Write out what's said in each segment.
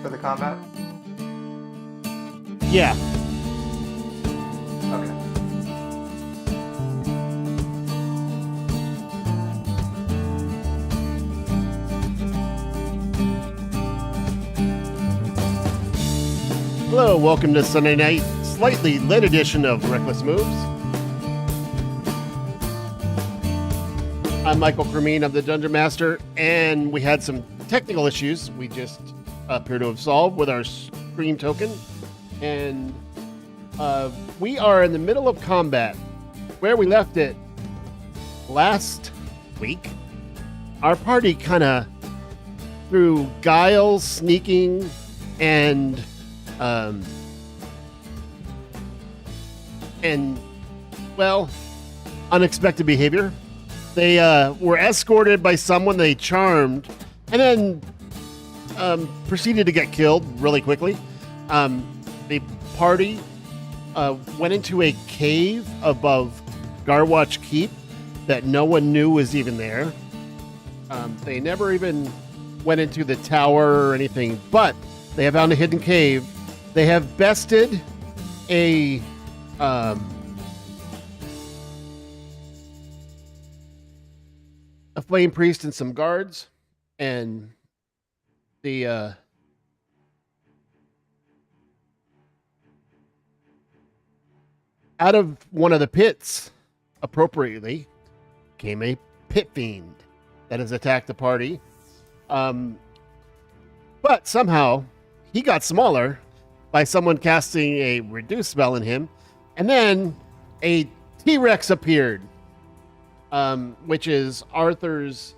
for the combat? Yeah. Okay. Hello, welcome to Sunday night, slightly late edition of Reckless Moves. I'm Michael Cremeen, I'm the Dungeon Master, and we had some technical issues we just appear to have solved with our stream token. And we are in the middle of combat. Where we left it last week, our party kind of, through guile, sneaking, and well, unexpected behavior. They were escorted by someone they charmed, and then proceeded to get killed really quickly. The party went into a cave above Garwatch Keep that no one knew was even there. They never even went into the tower or anything, but they have found a hidden cave. They have bested a flame priest and some guards, and the out of one of the pits, appropriately, came a pit fiend that has attacked the party. But somehow he got smaller by someone casting a reduce spell in him, and then a T-Rex appeared, which is Arthur's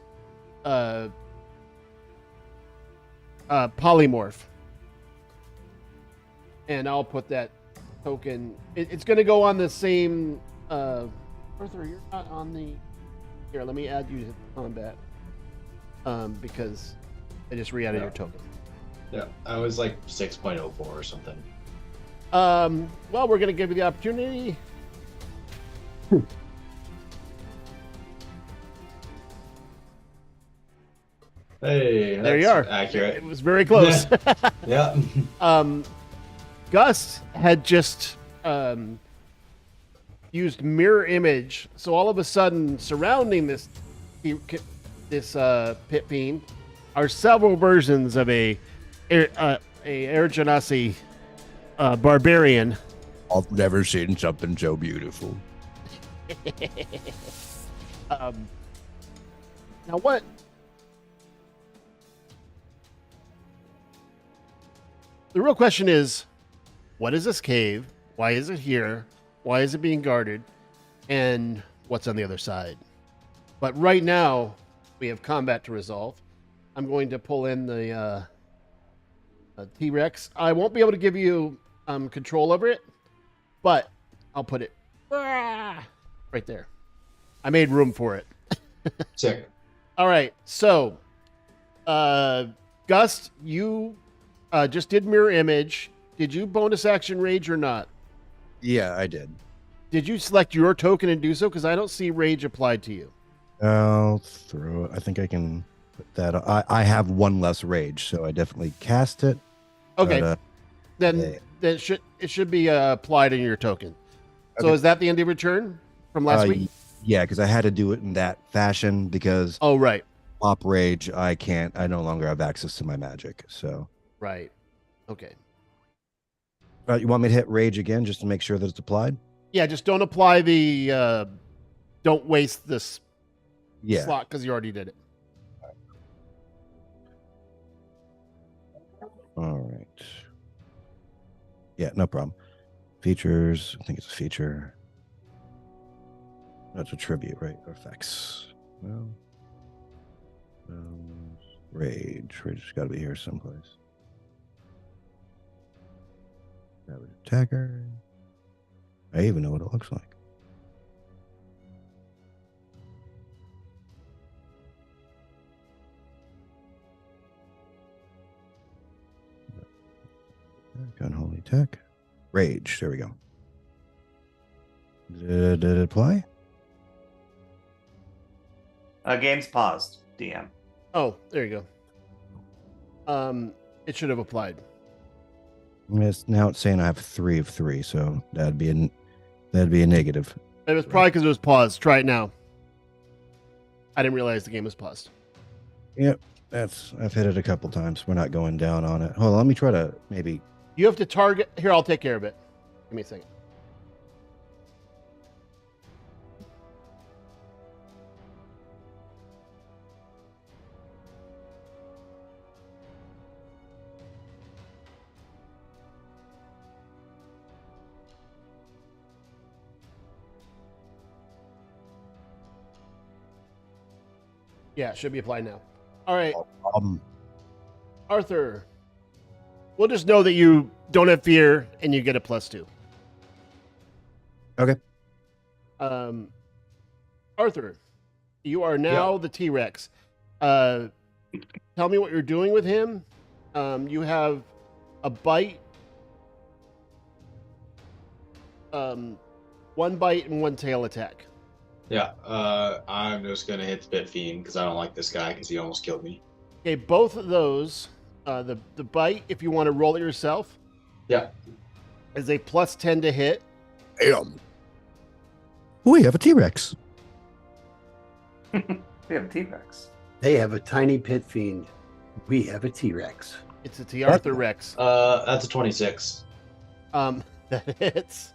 polymorph. And I'll put that token. It's going to go on the same. Arthur, you're not on the. Here, let me add you to combat, because I just re-added your token. Yeah, I was like 6.04 or something. Well, we're going to give you the opportunity. Hey, There you are. Accurate. It was very close. Yeah. Gus had just used mirror image, so all of a sudden, surrounding this pit fiend are several versions of a Air Genasi barbarian. I've never seen something so beautiful. Now what? The real question is, what is this cave? Why is it here? Why is it being guarded? And what's on the other side? But right now, we have combat to resolve. I'm going to pull in the T-Rex. I won't be able to give you control over it, but I'll put it right there. I made room for it. Sick. All right, so Gus, you just did mirror image. Did you bonus action rage or not? Yeah, I did. Did you select your token and do so? Because I don't see rage applied to you. I'll throw it. I think I can put that. I have one less rage, so I definitely cast it. Okay, But, then it should be applied in your token. So Okay. is that the end of your turn from last week? Yeah, because I had to do it in that fashion because Oh, right, pop rage, I no longer have access to my magic. So, right. Okay. you want me to hit rage again just to make sure that it's applied? Yeah, just don't apply the. Don't waste this Yeah. slot because you already did it. All right. Yeah, no problem. Features. I think it's a feature. That's a tribute, right? Effects. Well, rage. Rage has got to be here someplace. Savage attacker. I even know what it looks like. Unholy tech. Rage. There we go. Did it apply? Game's paused, DM. Oh, there you go. It should have applied. Now it's saying I have 3 of 3, so that'd be a negative. It was probably because it was paused. Try it now. I didn't realize the game was paused. Yep, I've hit it a couple times. We're not going down on it. Hold on, let me try to maybe. You have to target. Here, I'll take care of it. Give me a second. Yeah, it should be applied now. All right, Arthur. We'll just know that you don't have fear and you get a +2. Okay. Arthur, you are now the T-Rex. Tell me what you're doing with him. You have a bite, 1 bite and 1 tail attack. Yeah, I'm just gonna hit the Pit Fiend because I don't like this guy because he almost killed me. Okay, both of those, the bite, if you want to roll it yourself, Yeah. is a +10 to hit. Damn. We have a T-Rex. We have a T-Rex. They have a tiny pit fiend. We have a T-Rex. It's a T. Arthur Rex. That's a 26. That hits.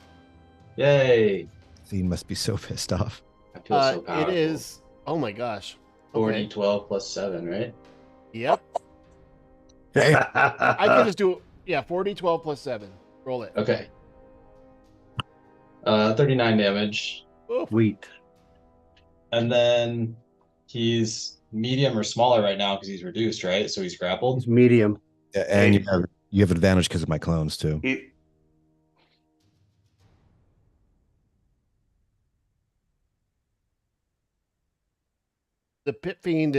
Yay! Fiend must be so pissed off. I feel so It powerful. is. Oh my gosh. 40, Okay. 12 plus 7, right? Yep. I can just do 40, 12 plus 7. Roll it. Okay. 39 damage. Oof. Sweet. And then he's medium or smaller right now because he's reduced, right? So he's grappled. It's medium. Yeah, and you have advantage because of my clones too. The Pit Fiend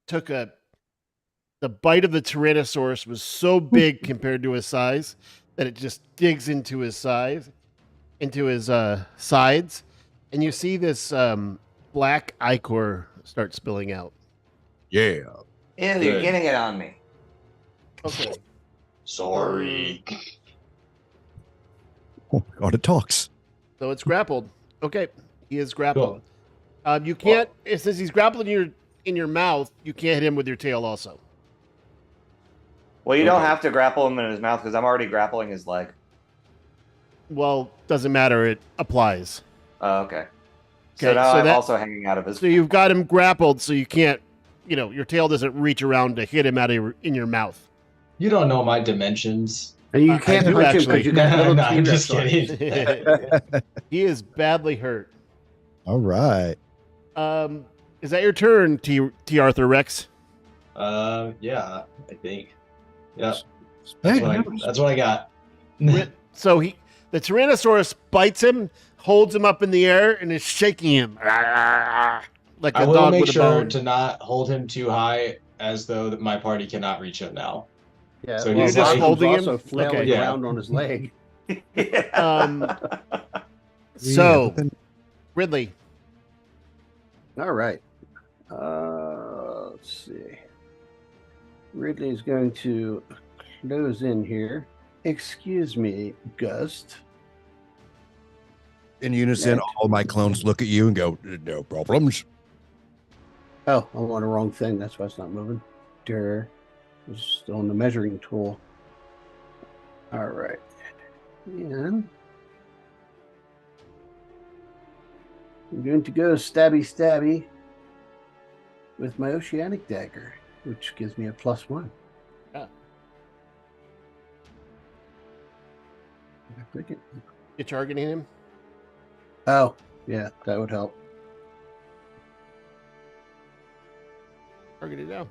took the bite of the Tyrannosaurus was so big compared to his size that it just digs into his sides, and you see this black ichor start spilling out. Yeah. Ew, you're Good. getting it on me. Okay. Sorry. Oh my god, it talks. So it's grappled. Okay, he is grappled. Cool. You can't since he's grappled in your mouth. You can't hit him with your tail. Also, Well, you don't Okay. have to grapple him in his mouth because I'm already grappling his leg. well, doesn't matter. It applies. Oh, okay. Okay, So now so I'm that- also hanging out of his. So you've got him grappled, so you can't. Your tail doesn't reach around to hit him in your mouth. You don't know my dimensions. And you I can't do punch him actually. because you got little No, I'm T-Rex just on it. kidding. He is badly hurt. All right. Is that your turn, T. Arthur Rex? Yeah, I think. Yeah, Hey, that's what I got. So the Tyrannosaurus bites him, holds him up in the air, and is shaking him like a I will dog make with a sure bone. to not hold him too high, as though that my party cannot reach him now. Yeah, So well, you're just Bob's holding him? also flailing Okay. Yeah. around on his leg. So Ridley, All right. Let's see. Ridley's going to close in here. Excuse me, Gust. in unison, all my clones look at you and go, "No problems." Oh, I'm on the wrong thing. That's why it's not moving. Durr. It's on the measuring tool. All right. And I'm going to go stabby with my oceanic dagger, which gives me a +1. Ah. Did I click it? you targeting him? Oh, yeah, that would help. Target it down.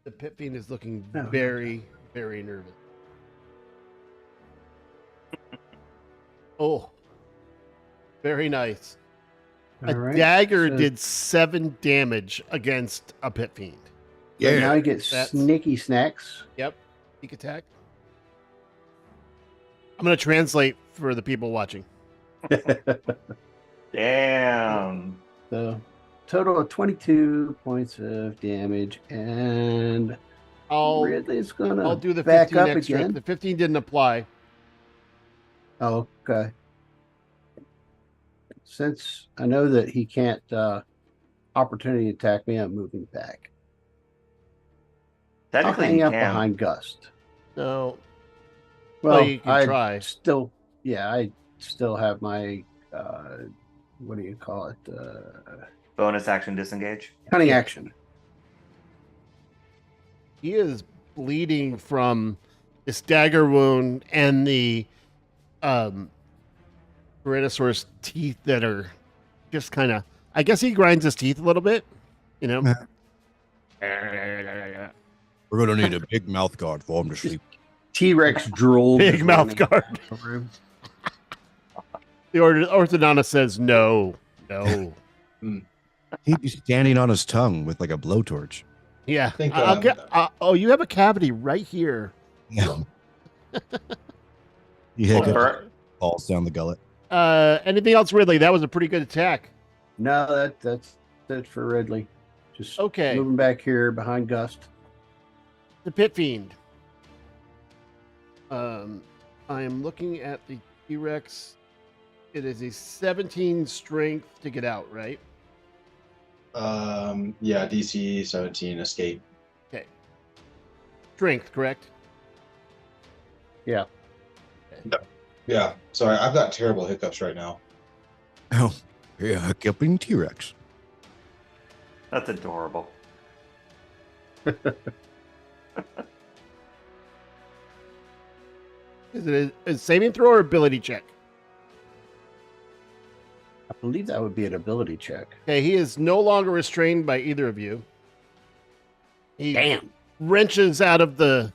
The Pit Fiend is looking Oh. very, very nervous. Oh, very nice. All A right, dagger so- did 7 damage against a Pit Fiend. So now I get That's- sneaky snacks. Yep. Sneak attack. I'm going to translate for the people watching. Damn. So total of 22 points of damage, and I'll Ridley's gonna I'll do the back 15 up extra. again. The 15 didn't apply. Oh, okay. Since I know that he can't opportunity attack me, I'm moving back. I'll Technically, hang you out can. behind Gust. No. Well, you can I try. still, yeah, I still have my what do you call it? Bonus action disengage. Cunning Yeah. action. He is bleeding from this dagger wound and the Tyrannosaurus teeth that are just kind of. I guess he grinds his teeth a little bit, you know. We're gonna need a big mouth guard for him to sleep. T-Rex drool. Big mouth guard. The orthodontist says no, no. He'd be standing on his tongue with like a blowtorch. Yeah, Think, I'll get. Oh, you have a cavity right here. Yeah. You Well, hiccup, for- falls down the gullet. Anything else, Ridley? That was a pretty good attack. No, that's for Ridley. Just Okay. moving back here behind Gust. The Pit Fiend. I am looking at the T-Rex. It is a 17 strength to get out, right? Yeah, DC 17 escape. Okay. Strength, correct? Yeah. Yeah, sorry, I've got terrible hiccups right now. Oh, yeah, hiccuping T-Rex. That's adorable. Is it a saving throw or ability check? I believe that would be an ability check. Okay, he is no longer restrained by either of you. He Damn. wrenches out of the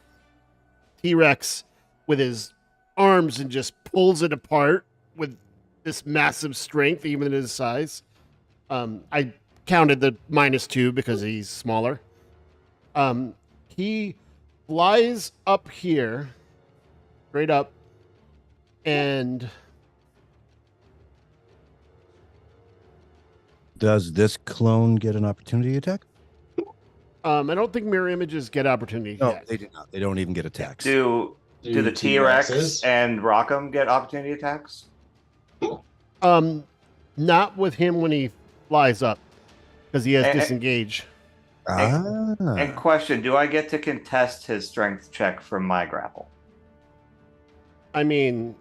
T-Rex with his arms and just pulls it apart with this massive strength, even at his size. I counted the -2 because he's smaller. He flies up here, straight up, and Does this clone get an opportunity attack? I don't think mirror images get opportunity No, attacks. they do not. They don't even get attacks. Do the T-Rex T-Rexes? and Rockham get opportunity attacks? Not with him when he flies up, because he has Eh, eh. disengage. Ah. And question: do I get to contest his strength check from my grapple? I mean,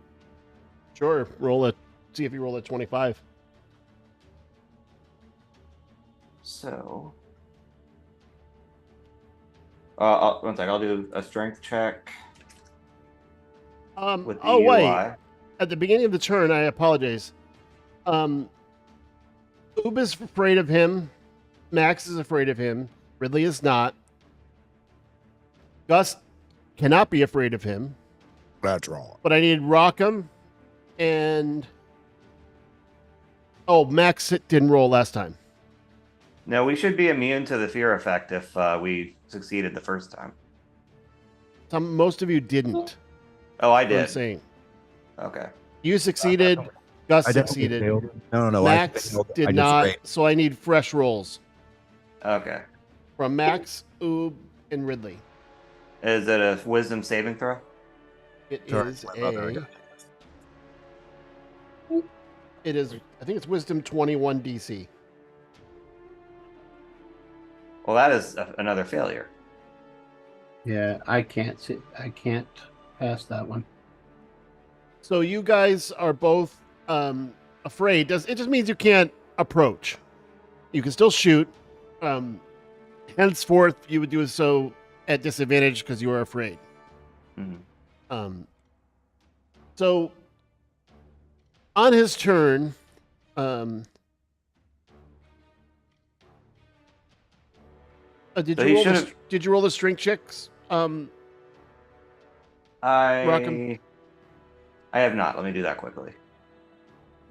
sure. See if you roll a 25. So, one sec. I'll do a strength check with the Oh wait, UI. at the beginning of the turn, I apologize. Oob is afraid of him. Max is afraid of him. Ridley is not. Gus cannot be afraid of him. That's wrong. But I need Rockham and Max didn't roll last time. No, we should be immune to the fear effect if we succeeded the first time. Most of you didn't. Oh, I That's what I'm did. saying. Okay. You succeeded. Gus I definitely succeeded. failed. No. Max I failed. I did just not. raised. So I need fresh rolls Okay. from Max, Oob, and Ridley. Is it a wisdom saving throw? It Sorry, is my brother, I got It is. I think it's Wisdom 21 DC. Well, that is another failure. Yeah, I can't pass that one. So you guys are both afraid. It just means you can't approach. You can still shoot. Henceforth, you would do so at disadvantage because you are afraid. Mhm. So on his turn, did So you he roll should've- did you roll the strength checks? I Rockham. I have not. Let me do that quickly.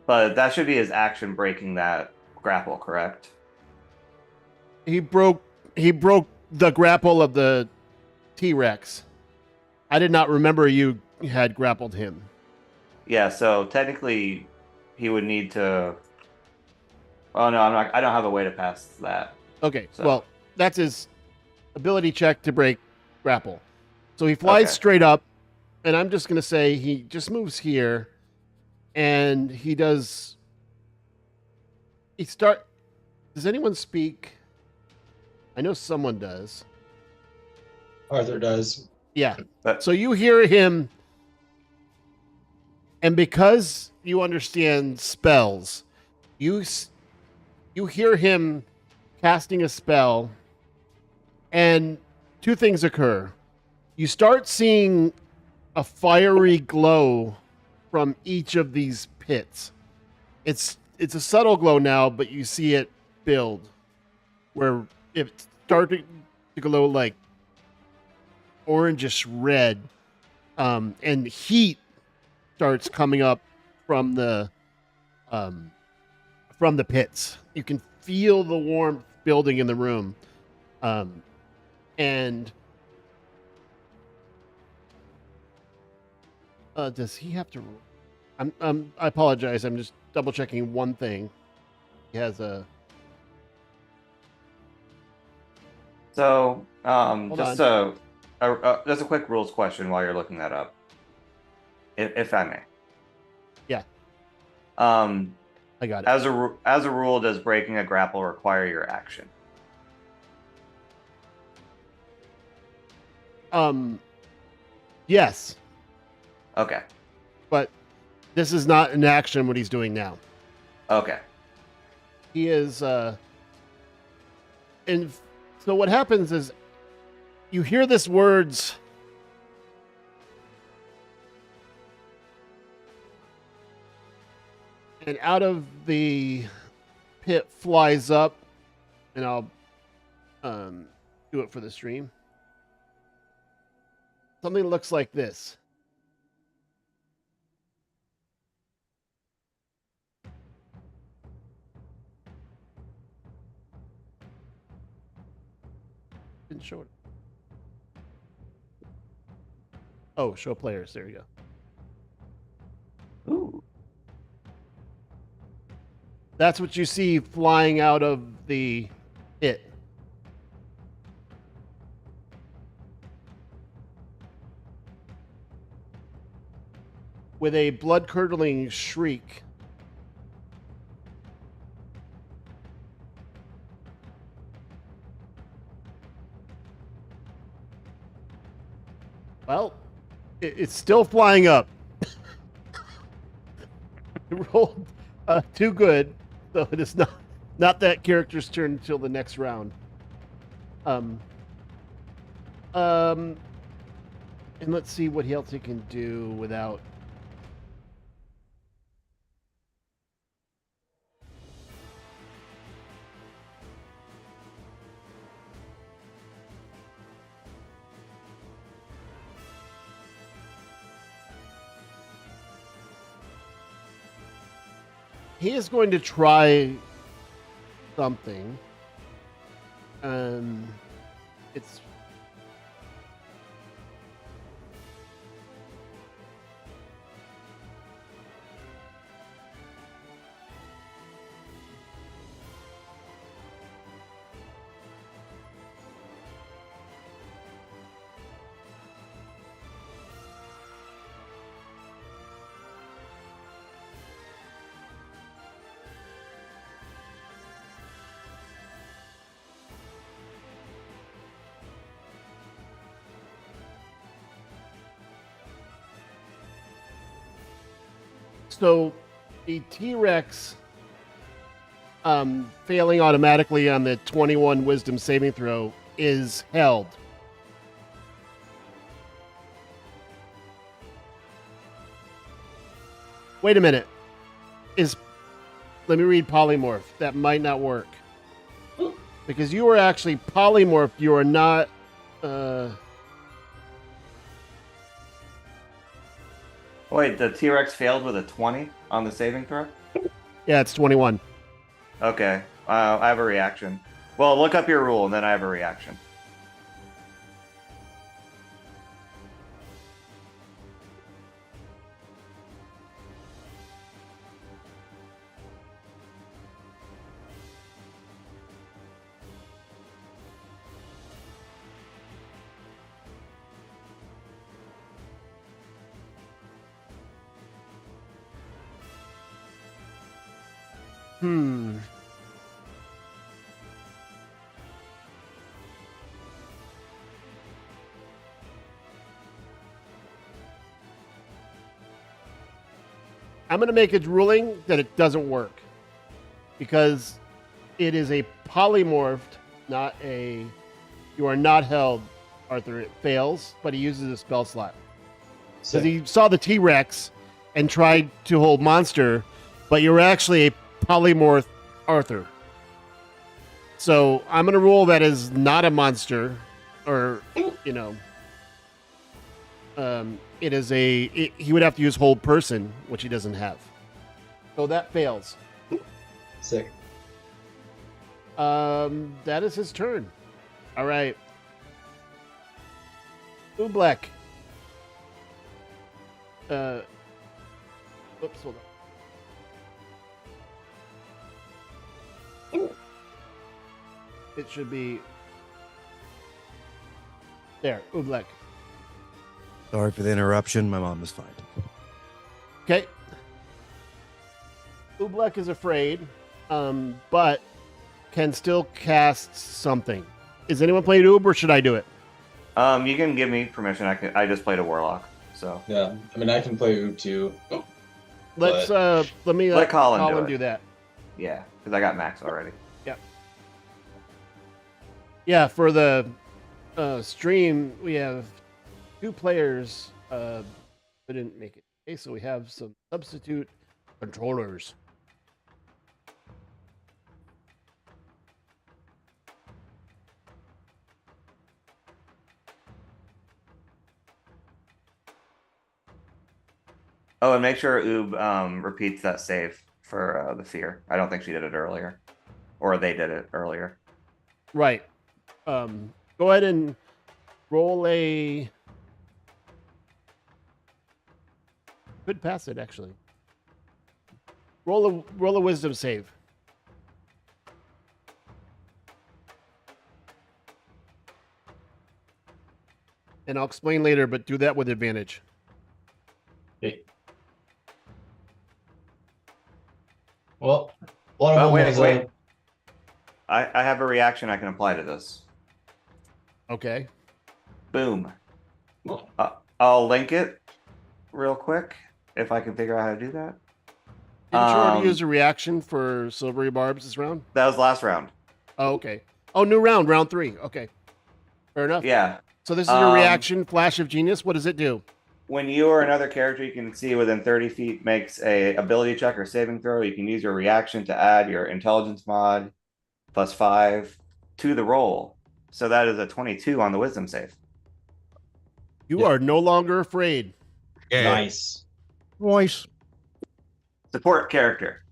But that should be his action breaking that grapple, correct? He broke the grapple of the T-Rex. I did not remember you had grappled him. Yeah, so technically he would need to Oh no, I'm not. I don't have a way to pass that. Okay, So- well, that's his ability check to break grapple. So he flies Okay. straight up, and I'm just gonna say he just moves here, and he does. He start. Does anyone speak? I know someone does. Arthur does. Yeah. But So you hear him, and because you understand spells, you hear him casting a spell, and two things occur. You start seeing a fiery glow from each of these pits. It's a subtle glow now, but you see it build, where it's starting to glow like orangish red, and heat starts coming up from the pits. You can feel the warmth building in the room, and does he have to? I apologize. I'm just double checking one thing. He has a. so, Hold just on. so, just a quick rules question while you're looking that up, if I may. Yeah. Um, I got it. as a rule, does breaking a grapple require your action? Yes, Okay. but this is not an action. What he's doing now. Okay. He is. And so what happens is, you hear this words. And out of the pit flies up, and I'll do it for the stream. Something looks like this. Didn't show it. Oh, show players. There you go. Ooh. That's what you see flying out of the pit. With a blood-curdling shriek, well, it's still flying up. It rolled too good, so it is not that character's turn until the next round. And let's see what else he can do without. He is going to try something. It's so the T-Rex failing automatically on the 21 wisdom saving throw is held. Wait a minute. Let me read polymorph. That might not work. Because you are actually polymorphed. You are not Wait, the T-Rex failed with a 20 on the saving throw? yeah, it's 21. Okay. I have a reaction. Well, look up your rule, and then I have a reaction. Hmm. I'm going to make a ruling that it doesn't work because it is a polymorphed, not a. You are not held, Arthur. It fails, but he uses a spell slot because he saw the T-Rex and tried to hold monster, but you're actually a polymorph Arthur. So I'm going to rule that is not a monster, or you know. It is he would have to use hold person, which he doesn't have. So that fails. Sick. That is his turn. All right. Oobleck. Oops, hold on. It should be there. Oobleck. Sorry for the interruption. My mom is fine. Okay. Oobleck is afraid, but can still cast something. Is anyone playing Oob, or should I do it? You can give me permission. I just played a warlock, so Yeah, I mean, I can play Oob too. Let's let me let Colin do do it. that. yeah, because I got max already. Yeah, for the stream, we have 2 players who didn't make it. Okay, so we have some substitute controllers. Oh, and make sure Oob repeats that save for the fear. I don't think she did it earlier, or they did it earlier. Right. Go ahead and roll a. Could pass it actually. Roll a wisdom save. And I'll explain later, but do that with advantage. Okay. Well, one of Oh, them wait, was wait. I have a reaction I can apply to this. Okay. Boom. I'll link it real quick if I can figure out how to do that. Didn't you already use a reaction for Silvery Barbs this round? That was last round. Oh, okay. Oh, new round, round 3. Okay. Fair enough. Yeah. So this is your reaction, Flash of Genius. What does it do? When you or another character you can see within 30 feet makes a ability check or saving throw, you can use your reaction to add your intelligence mod +5 to the roll. So that is a 22 on the wisdom save. You are no longer afraid. nice. Voice. Support character.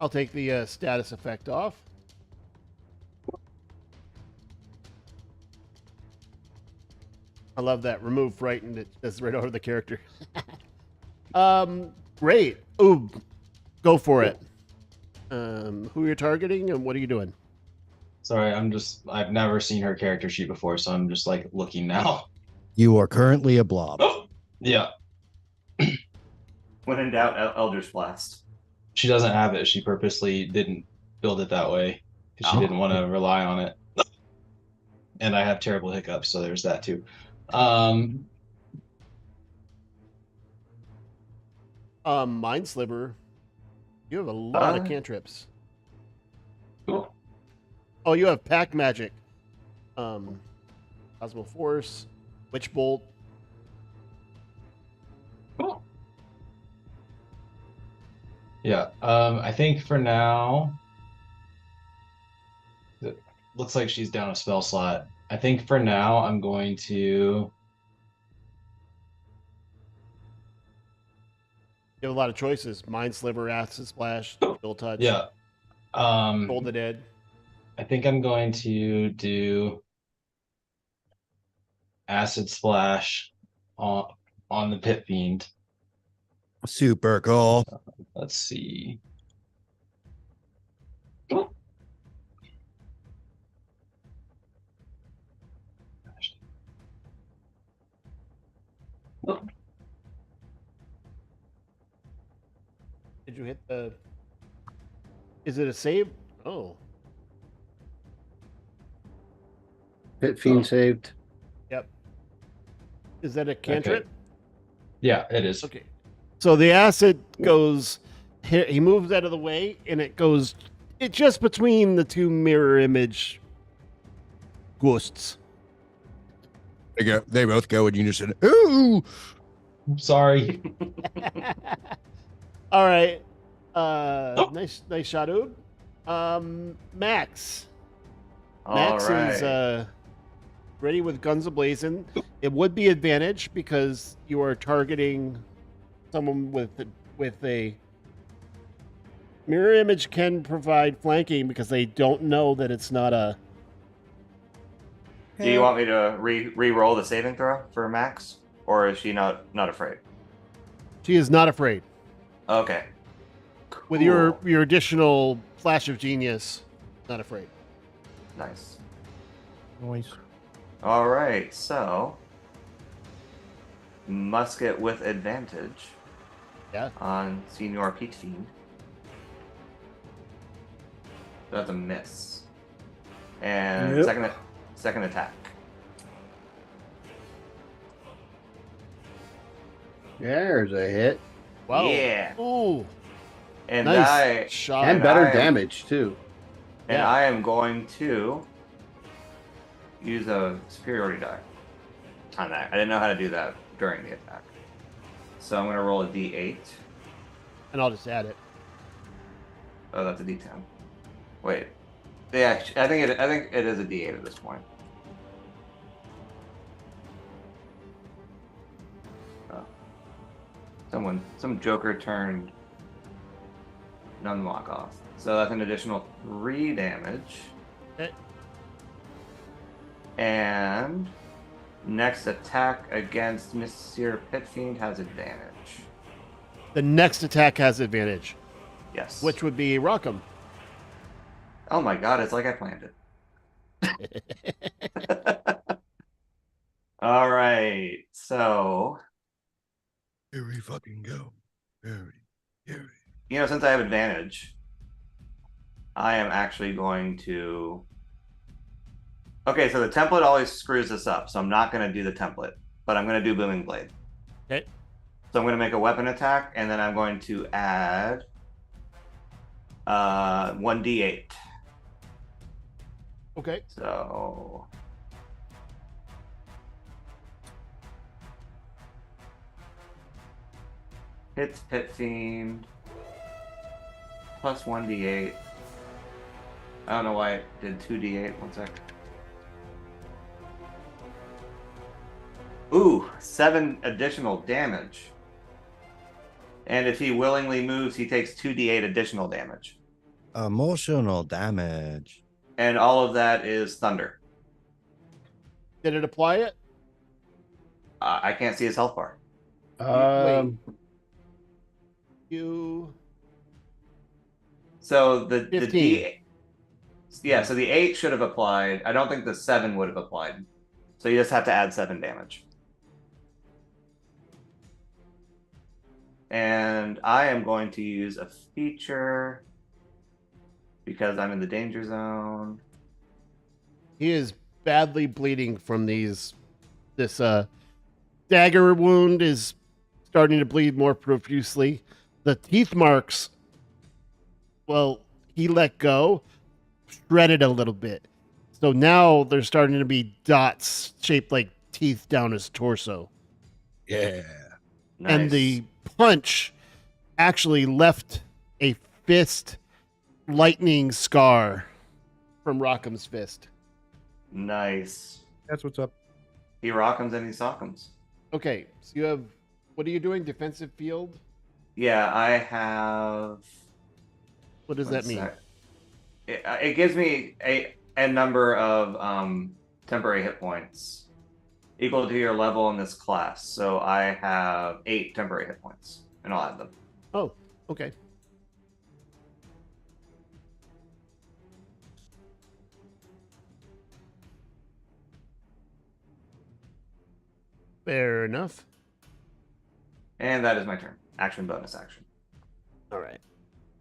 I'll take the status effect off. I love that. Remove frightened. It does right over the character. Great. Ooh, go for it. Who you're targeting and what are you doing? Sorry, I've never seen her character sheet before, so I'm just like looking now. You are currently a blob. Oh, yeah. When in doubt, Eldritch Blast. She doesn't have it. She purposely didn't build it that way because she Oh. didn't want to rely on it. And I have terrible hiccups, so there's that too. Mind Sliver. You have a lot of cantrips. Cool. Oh, you have Pack Magic. Cosmo Force, Witch Bolt. Cool. Yeah. I think for now, it looks like she's down a spell slot. I think for now, I'm going to. You have a lot of choices. Mind Sliver, Acid Splash, Chill Touch, Yeah. Toll the Dead. I think I'm going to do Acid Splash on the Pit Fiend. Super cool. Let's see. you hit the? Is it a save? Oh, Pit Fiend saved. yep. Is that a cantrip? Yeah, it is. Okay. So the acid goes. He moves out of the way, and it goes. It just between the two mirror image ghosts. They both go, and you just said, "Ooh!" Sorry. All right. Nice shot, Oob. Max. Max is ready with guns ablazing. It would be advantage because you are targeting someone with a mirror image can provide flanking because they don't know that it's not a. Do you want me to re-roll the saving throw for Max, or is she not afraid? She is not afraid. Okay. With Cool. your additional flash of genius, not afraid. Nice. Noise. All right, so musket with advantage Yeah. on Senior Pete Fiend. That's a miss. And Yep. second attack. There's a hit. Wow. Yeah. Ooh. And Nice shot. And better I am- damage, too. And Yeah. I am going to use a superiority die on that. I didn't know how to do that during the attack. So I'm going to roll a d8. And I'll just add it. Oh, that's a d10. Wait. Yeah, I think it is a d8 at this point. Oh. Some joker turned Nunlock off. So that's an additional 3 damage. Okay. And next attack against Monsieur Pitfiend has advantage. The next attack has advantage, Yes. which would be Rockham. Oh my god, it's like I planned it. All right. So, Here we fucking go. Here we. since I have advantage, I am actually going to. Okay, so the template always screws this up, so I'm not going to do the template, but I'm going to do Booming Blade. Okay. So I'm going to make a weapon attack, and then I'm going to add 1d8. Okay. So hits Pit Fiend plus 1d8. I don't know why it did 2d8. One sec. Ooh, 7 additional damage. And if he willingly moves, he takes 2d8 additional damage. Emotional damage. And all of that is thunder. Did it apply it? I can't see his health bar. You. So the 15. D, yeah. So the 8 should have applied. I don't think the 7 would have applied. So you just have to add 7 damage. And I am going to use a feature because I'm in the danger zone. He is badly bleeding from this dagger wound is starting to bleed more profusely. The teeth marks, well, he let go, shredded a little bit. So now there's starting to be dots shaped like teeth down his torso. Yeah. Nice. And the punch actually left a fist lightning scar from Rockham's fist. Nice. That's what's up. He rock'ems and he sock'ems. Okay, so you have, what are you doing? Defensive field? Yeah, I have. What does that mean? It gives me a number of temporary hit points equal to your level in this class. So I have 8 temporary hit points, and I'll add them. Oh, okay. Fair enough. And that is my turn. Action, bonus action. All right.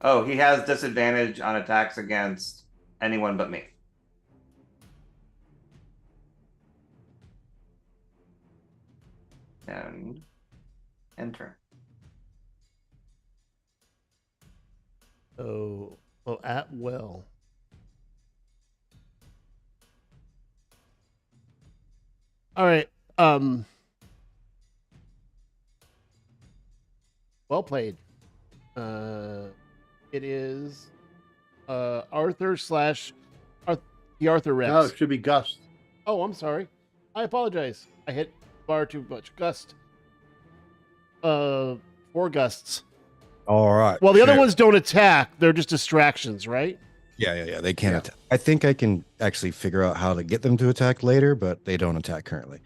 Oh, he has disadvantage on attacks against anyone but me. And enter. Oh, at will. All right. Well played. It is Arthur slash the Arthur Rex. No, it should be Gust. Oh, I'm sorry. I apologize. I hit bar too much. Gust. 4 gusts. All right. Well, the other sure. ones don't attack. They're just distractions, right? Yeah. They can't attack. I think I can actually figure out how to get them to attack later, but they don't attack currently.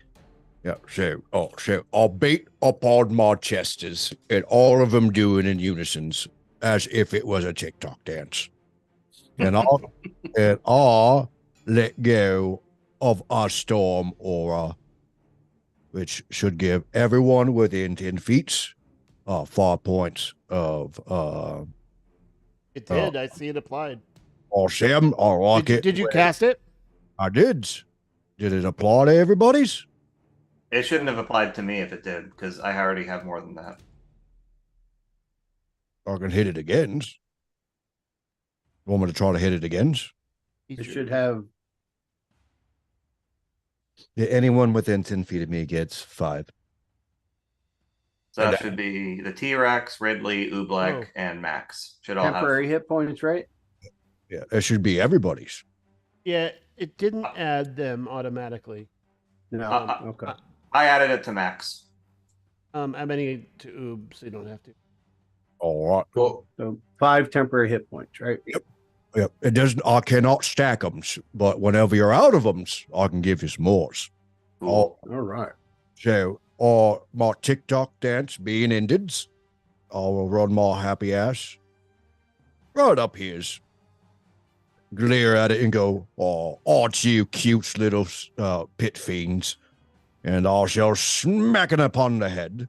Yeah, so I'll beat up on my chesters and all of them doing in unisons as if it was a TikTok dance. And I'll let go of our storm aura, which should give everyone within 10 feet 5 points of It did. I see it applied. awesome. I like it. Did you cast it? I did. Did it apply to everybody's? It shouldn't have applied to me if it did, because I already have more than that. I can hit it again. Want me to try to hit it again? It should have. Yeah, anyone within 10 feet of me gets 5. So that should be the T-Rex, Ridley, Oobleck, Oh. and Max. Should all Temporary hit points, right? Yeah, it should be everybody's. Yeah, it didn't add them automatically. No. Okay. have. I added it to Max. I'm adding it to Oob, so you don't have to. All right. Cool. So 5 temporary hit points, right? Yep. It doesn't. I cannot stack them, but whenever you're out of them, I can give you some more. Cool. All right. So, my TikTok dance being ended, I will run my happy ass right up his, glare at it and go, "Oh, aren't you cute little pit fiends?" And I shall smack it upon the head.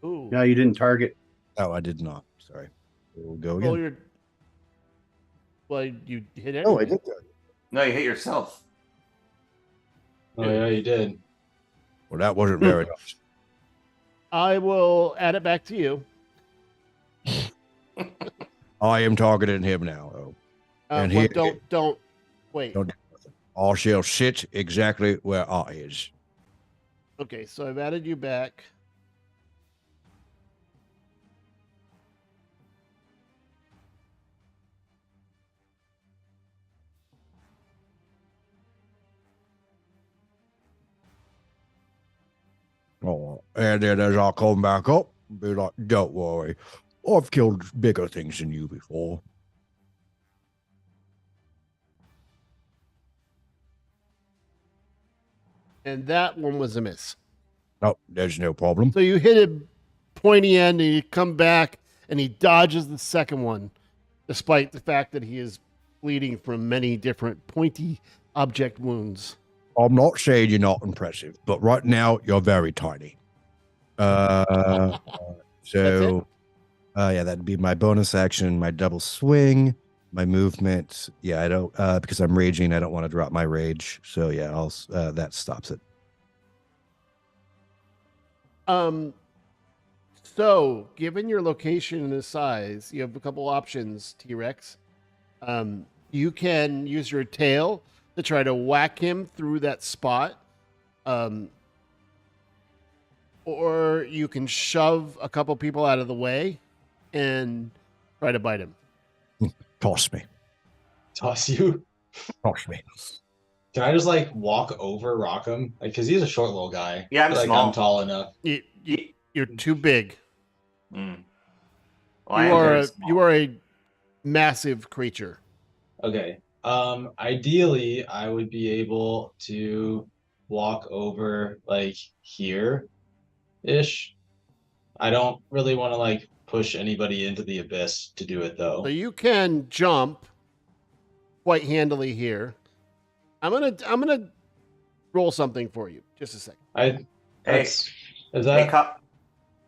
Ooh. No, you didn't target. Oh, I did not. Sorry. We'll go Well, again. you hit it. Oh, I did that. No, you hit yourself. Oh yeah, you did. Well, that wasn't very nice. I will add it back to you. I am targeting him now. Oh. And Well, he- don't wait. Don't- I shall sit exactly where I is. Okay, so I've added you back. Oh, and then as I come back up, be like, "Don't worry, I've killed bigger things than you before." And that one was a miss. No, there's no problem. So you hit a pointy end and you come back and he dodges the second one, despite the fact that he is bleeding from many different pointy object wounds. I'm not saying you're not impressive, but right now you're very tiny. So, yeah, that'd be my bonus action, my double swing, my movement. Yeah, I don't because I'm raging. I don't want to drop my rage. So yeah, I'll that stops it. So given your location and the size, you have a couple options, T-Rex. You can use your tail to try to whack him through that spot. Or you can shove a couple people out of the way and try to bite him. Toss me. Toss you. Toss me. Can I just like walk over Rockham? Like, cause he's a short little guy. Yeah, I'm like small. I'm tall enough. You're too big. Mm. Well, I am very small. You are a massive creature. Okay. Ideally, I would be able to walk over like here ish. I don't really want to like push anybody into the abyss to do it though. So you can jump quite handily here. I'm gonna roll something for you. Just a second. Is Hey, that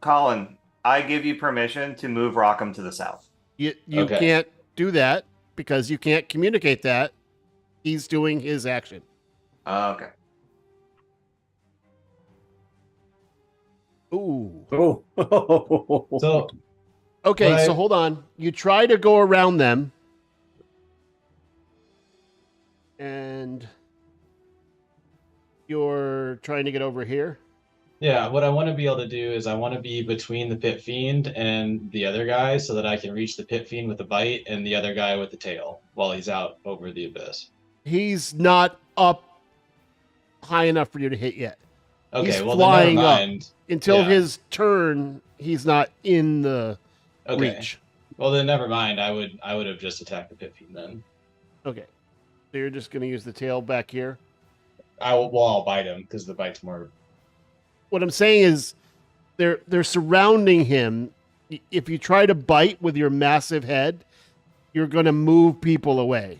Colin, I give you permission to move Rockham to the south. You Okay. can't do that because you can't communicate that. He's doing his action. Okay. Ooh. Oh. So Okay, Right. so hold on. You try to go around them. And you're trying to get over here. yeah, what I want to be able to do is I want to be between the Pit Fiend and the other guy so that I can reach the Pit Fiend with the bite and the other guy with the tail while he's out over the abyss. He's not up high enough for you to hit yet. Okay, He's well flying then up. never mind. Until Yeah. his turn, he's not in the Okay. reach. Well then never mind. I would have just attacked the Pit Fiend then. Okay. So you're just going to use the tail back here. I'll bite him because the bite's more. What I'm saying is they're surrounding him. If you try to bite with your massive head, you're going to move people away.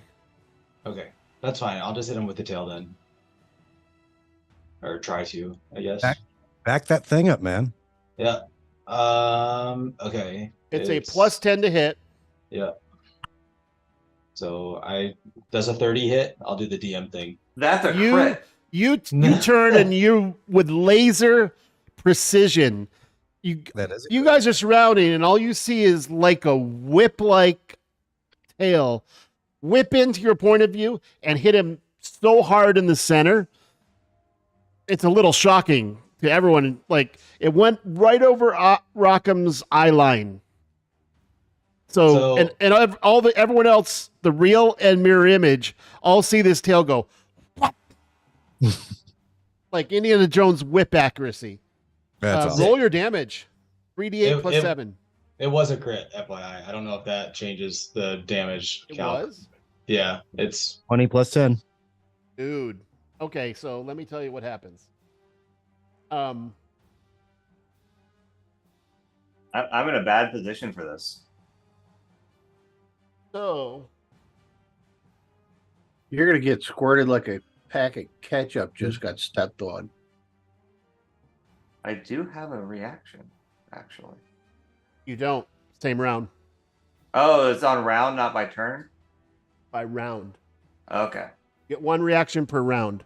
Okay, that's fine. I'll just hit him with the tail then, or try to, I guess. Back that thing up, man. Yeah. Okay. It's a plus 10 to hit. Yeah. So does a 30 hit? I'll do the DM thing. That's a You- crit. You turn and you with laser precision. That is. You guys are surrounding, and all you see is like a whip-like tail whip into your point of view and hit him so hard in the center. It's a little shocking to everyone. Like it went right over Rockham's eye line. So everyone else, the real and mirror image, all see this tail go whop. Like Indiana Jones whip accuracy. That's awesome. Roll your damage. 3d8 plus It- 7. It was a crit, FYI. I don't know if that changes the damage It count. was? Yeah, it's 20 plus 10. Dude. Okay, so let me tell you what happens. I'm in a bad position for this. So You're gonna get squirted like a pack of ketchup just got stepped on. I do have a reaction, actually. you don't. Same round Oh, it's on round, not by turn? by round. Okay. Get one reaction per round.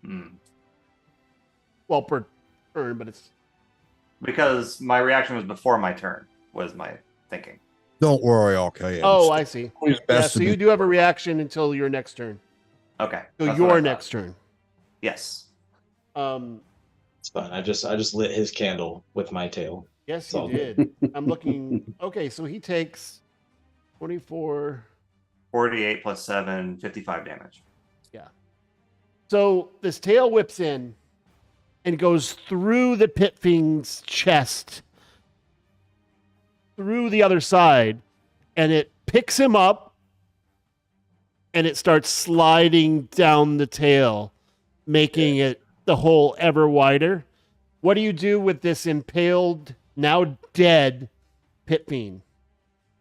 Hmm. Well, per turn, but it's Because my reaction was before my turn, was my thinking. Don't worry, I'll kill you. oh, I see. Always Yeah, best so to you be- do have a reaction until your next turn. Okay. So that's what I your thought. next turn. Yes. it's fine. I just lit his candle with my tail. Yes, So- you did. I'm looking. Okay, so he takes 24. 48 plus 7, 55 damage. So this tail whips in and goes through the Pit Fiend's chest, through the other side, and it picks him up and it starts sliding down the tail, making it the hole ever wider. What do you do with this impaled, now dead Pit Fiend?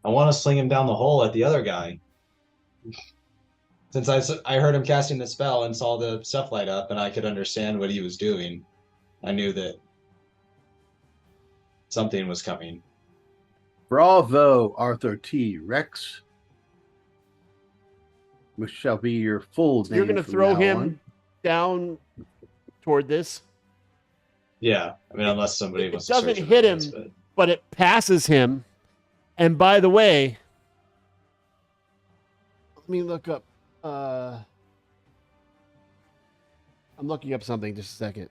I want to sling him down the hole at the other guy. Since I heard him casting the spell and saw the stuff light up and I could understand what he was doing, I knew that something was coming. Bravo, Arthur T. Rex. Which shall be your full name. You're going to from throw now him on. down toward this, Yeah, I mean, unless somebody It wants doesn't to search hit for him. this, but but it passes him. And by the way, let me look up. I'm looking up something. Just a second.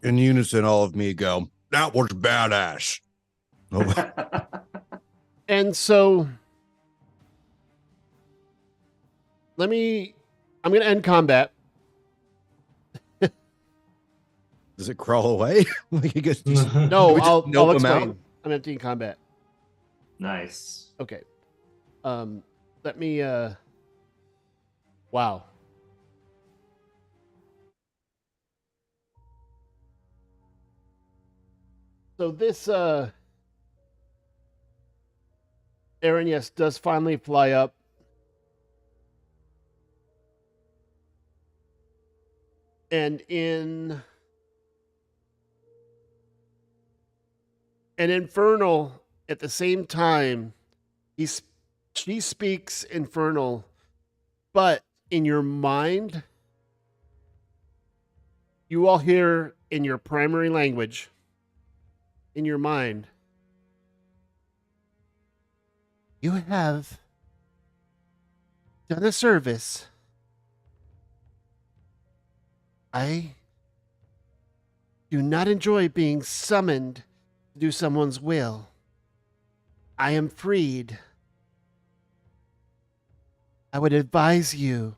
In unison, all of me go, that was badass. Oh, And so, I'm going to end combat. Does it crawl away? Like you guys just, No, we just I'll note them out? explain. I'm empty in combat. Nice. Okay. Let me. Wow. So this Aaron, yes, does finally fly up. And in an infernal at the same time, she speaks infernal, but in your mind, you all hear in your primary language, in your mind, you have done a service. I do not enjoy being summoned to do someone's will. I am freed. I would advise you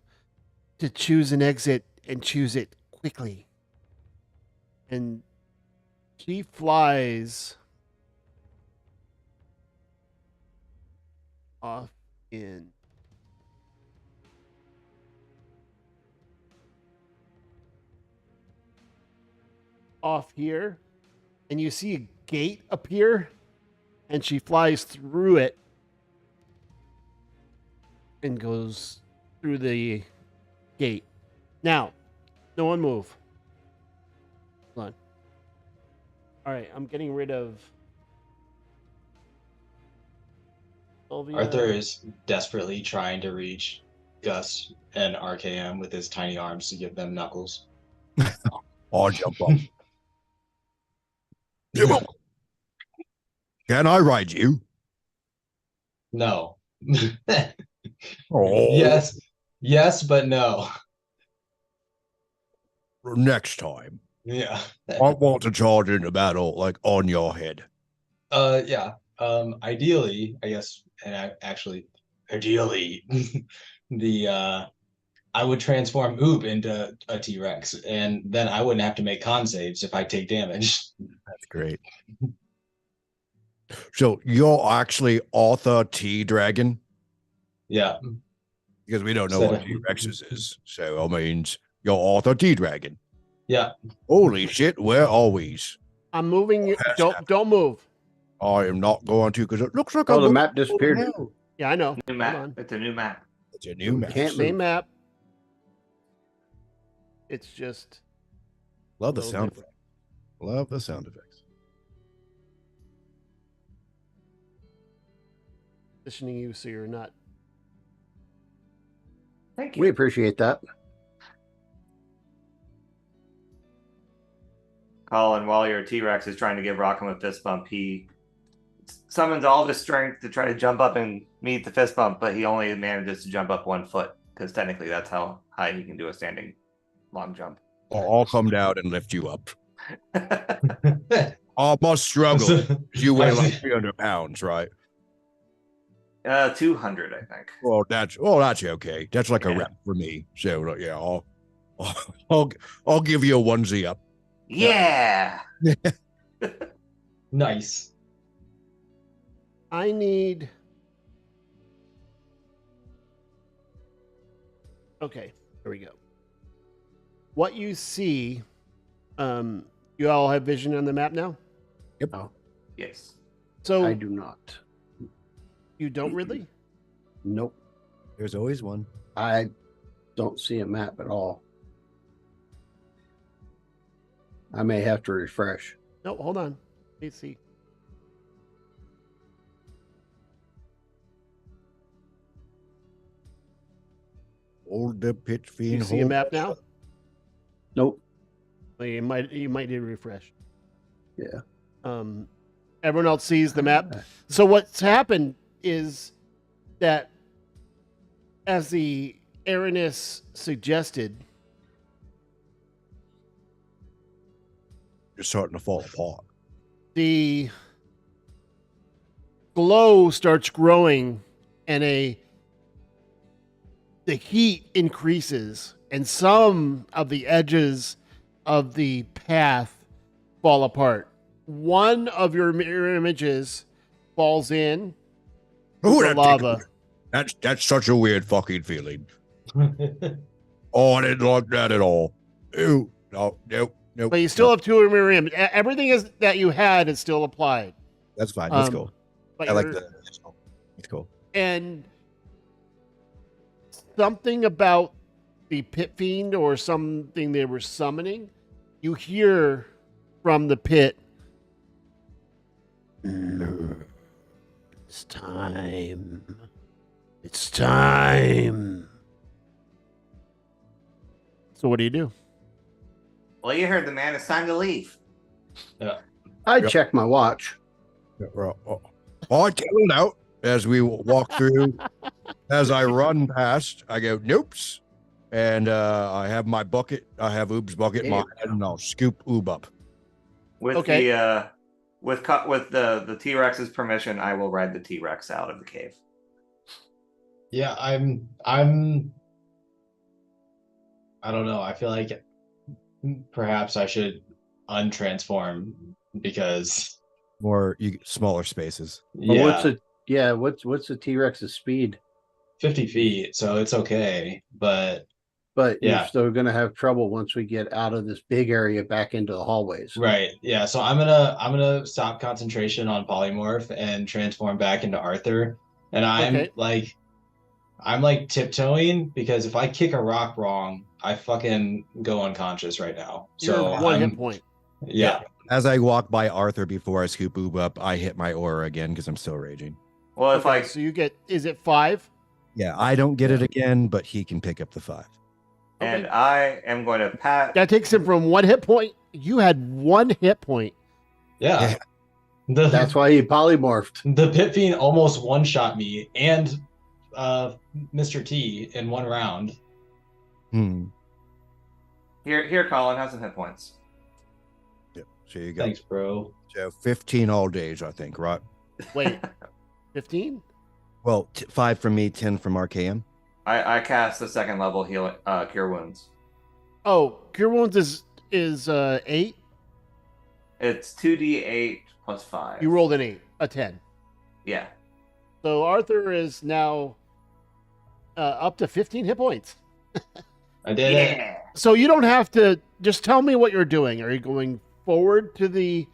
to choose an exit and choose it quickly. And she flies off in off here, and you see a gate appear, and she flies through it and goes through the gate. Now, no one move. Hold on. All right, I'm getting rid of Sylvia. Arthur is desperately trying to reach Gus and RKM with his tiny arms to give them knuckles. I'll jump up. Can I ride you? No. Oh, Yes, but no. next time. Yeah. I want to charge into battle like on your head. Yeah. Ideally, I guess, and ideally, I would transform Oop into a T-Rex, and then I wouldn't have to make con saves if I take damage. That's great. So you're actually Arthur T Dragon? Yeah. Because we don't know what T-Rexes is. So I mean, you're Arthur T Dragon. Yeah. Holy shit, where are we? I'm moving you. Has Don't move. I am not going to because it looks like Oh, I'm the going map disappeared. to hell. Yeah, I know. New Hold map. on. It's a new map. It's a new map. Can't Same move. map. It's just Love the little sound different. effects. Love the sound effects. positioning you so you're not. Thank We you. appreciate that. Colin, while your T-Rex is trying to give Rockham a fist bump, he summons all of his strength to try to jump up and meet the fist bump, but he only manages to jump up 1 foot because technically that's how high he can do a standing long jump. I'll come down and lift you up. I must struggle. You weigh like 300 pounds, right? 200, I think. Well, that's okay. That's like a Yeah. rep for me. So yeah, I'll give you a onesie up. Yeah. Nice. I need. Okay, here we go. What you see, you all have vision on the map now? Oh, Yes. So I do not. you don't really? Nope. There's always one. I don't see a map at all. I may have to refresh. No, hold on. Let's see. Hold the pitch fiend. You see a map now? Nope. Well, you might need to refresh. Yeah. Everyone else sees the map. So what's happened is that, as the Aranis suggested, You're starting to fall apart. the glow starts growing and the heat increases, and some of the edges of the path fall apart. One of your mirror images falls in Oh, the that lava. that's such a weird fucking feeling. Oh, I didn't like that at all. Ew. No, nope. But you still have two mirror images. Everything is that you had is still applied. That's fine. That's Um, cool. But I like you're- that. It's cool. And something about the pit fiend or something they were summoning, you hear from the pit. It's time. It's time. So what do you do? Well, you heard the man. It's time to leave. I Yep. check my watch. Yeah, well, I tell it out as we walk through. As I run past, I go, "Nope's," and I have my bucket. I have Oob's bucket in my hand, and I'll scoop Oob up. With Okay. the with the T-Rex's permission, I will ride the T-Rex out of the cave. Yeah, I don't know. I feel like perhaps I should untransform because More smaller spaces. But yeah, what's the T-Rex's speed? 50 feet, so it's okay. But But Yeah. you're still gonna have trouble once we get out of this big area back into the hallways. right, yeah. So I'm gonna stop concentration on polymorph and transform back into Arthur. And Okay. I'm like tiptoeing because if I kick a rock wrong, I fucking go unconscious right now. You're So one I'm- hit point. yeah. As I walk by Arthur before I scoop Oob up, I hit my aura again because I'm still raging. Well, if Okay, I so you get, is it 5? Yeah, I don't get it again, but he can pick up the 5. and Okay. I am going to pat. That takes him from 1 hit point. You had 1 hit point. Yeah. Yeah. That's why he polymorphed. The Pit Fiend almost one-shot me and Mr. T in one round. Here, Colin, have some hit points. Yep. So you go. Thanks, bro. So 15 all days, I think, right? Wait, 15? Well, 5 from me, 10 from RKM. I cast the second level heal cure wounds. Oh, Cure Wounds is 8. It's 2d8 plus 5. You rolled an 8, a 10. Yeah. So Arthur is now up to 15 hit points. I did it. Yeah. So you don't have to just tell me what you're doing. Are you going forward to the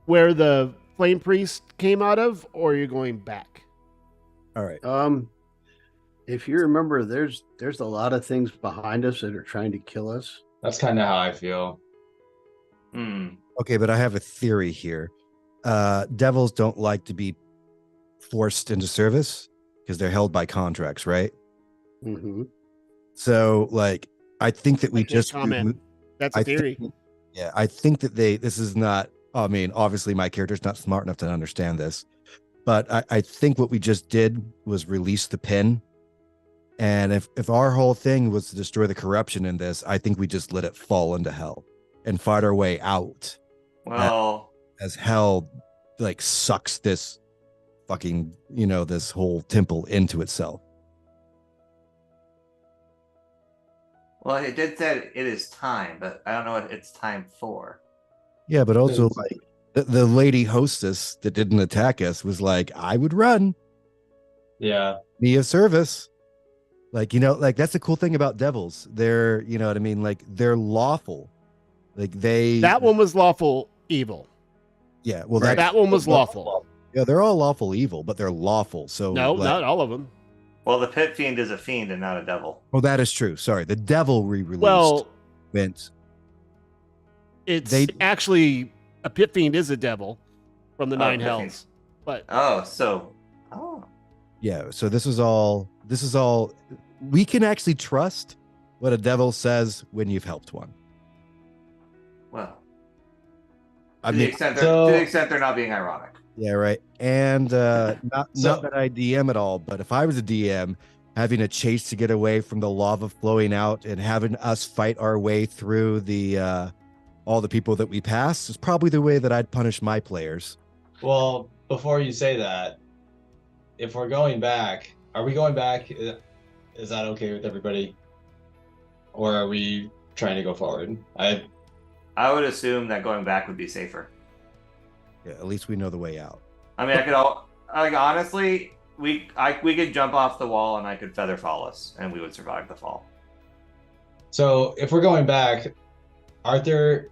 where the flame priest came out of, or are you going back? All right. If you remember, there's a lot of things behind us that are trying to kill us. That's kind of how I feel. Hmm. Okay, but I have a theory here. Devils don't like to be forced into service because they're held by contracts, right? Mm-hmm. So, like, I think that we I can't just comment. That's a I theory. Yeah, I think that this is not, I mean, obviously my character's not smart enough to understand this, but I think what we just did was release the pin. And if our whole thing was to destroy the corruption in this, I think we just let it fall into hell and fight our way out Well, as hell, like, sucks this fucking, this whole temple into itself. it did say it is time, but I don't know what it's time for. Yeah, but also, It's- like, the lady hostess that didn't attack us was like, I would run. Yeah. Me of service. Like, like that's the cool thing about devils. They're, you know what I mean? Like, they're lawful. Like, That one was lawful evil. yeah, well, Right. That one was lawful. yeah, they're all lawful evil, but they're lawful. So, No, like, not all of them. Well, the pit fiend is a fiend and not a devil. well, that is true. Sorry. The devil re-released Well, went, it's They- actually a pit fiend is a devil from the Oh, Nine pit fiend. Hells. But Oh, yeah. So this is all, we can actually trust what a devil says when you've helped one. well. I To the mean, extent so- to the extent they're not being ironic. yeah, right. And not So- that I DM at all, but if I was a DM, having a chase to get away from the lava flowing out and having us fight our way through the all the people that we pass is probably the way that I'd punish my players. Well, before you say that, if we're going back, are we going back? Is that okay with everybody? Or are we trying to go forward? I would assume that going back would be safer. Yeah, at least we know the way out. I mean, I could all like honestly, we could jump off the wall and I could feather fall us, and we would survive the fall. So if we're going back, Arthur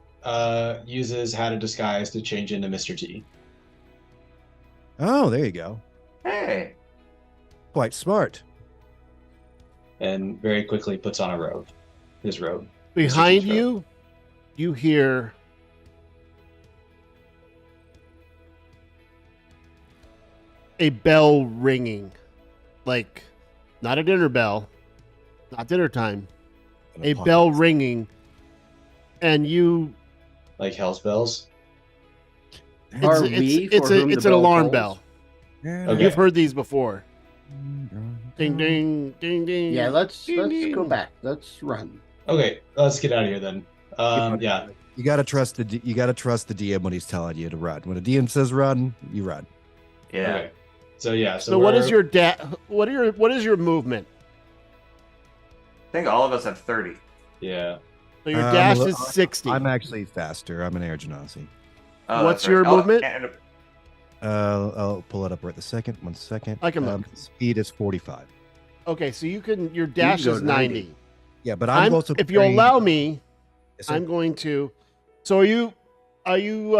uses How to Disguise to change into Mr. T. Oh, there you go. Hey, Quite smart. And very quickly puts on a robe. His robe. Behind Mr. T's robe. you, you hear a bell ringing, like not a dinner bell, not dinner time, An a apocalypse. bell ringing, and you. Like Hell's Bells. Are we for whom the it's an bell alarm tolls? bell. Okay. You've heard these before. Ding ding ding ding. Yeah, let's Ding, go ding. back. Let's run. Okay, let's get out of here then. Yeah. You gotta trust the DM when he's telling you to run. When a DM says run, you run. yeah. Okay. So yeah. So what is we're- your what is your movement? I think all of us have 30. Yeah. So your I'm a dash li- is 60. I'm actually faster. I'm an air genasi. Oh, What's that's your right. movement? And I'll pull it up right this second. 1 second. I can look. Speed is 45. Okay, so your dash go is 90. 90. Yeah, but I'm also. If you carrying- allow me, Yes, sir. I'm going to. So are you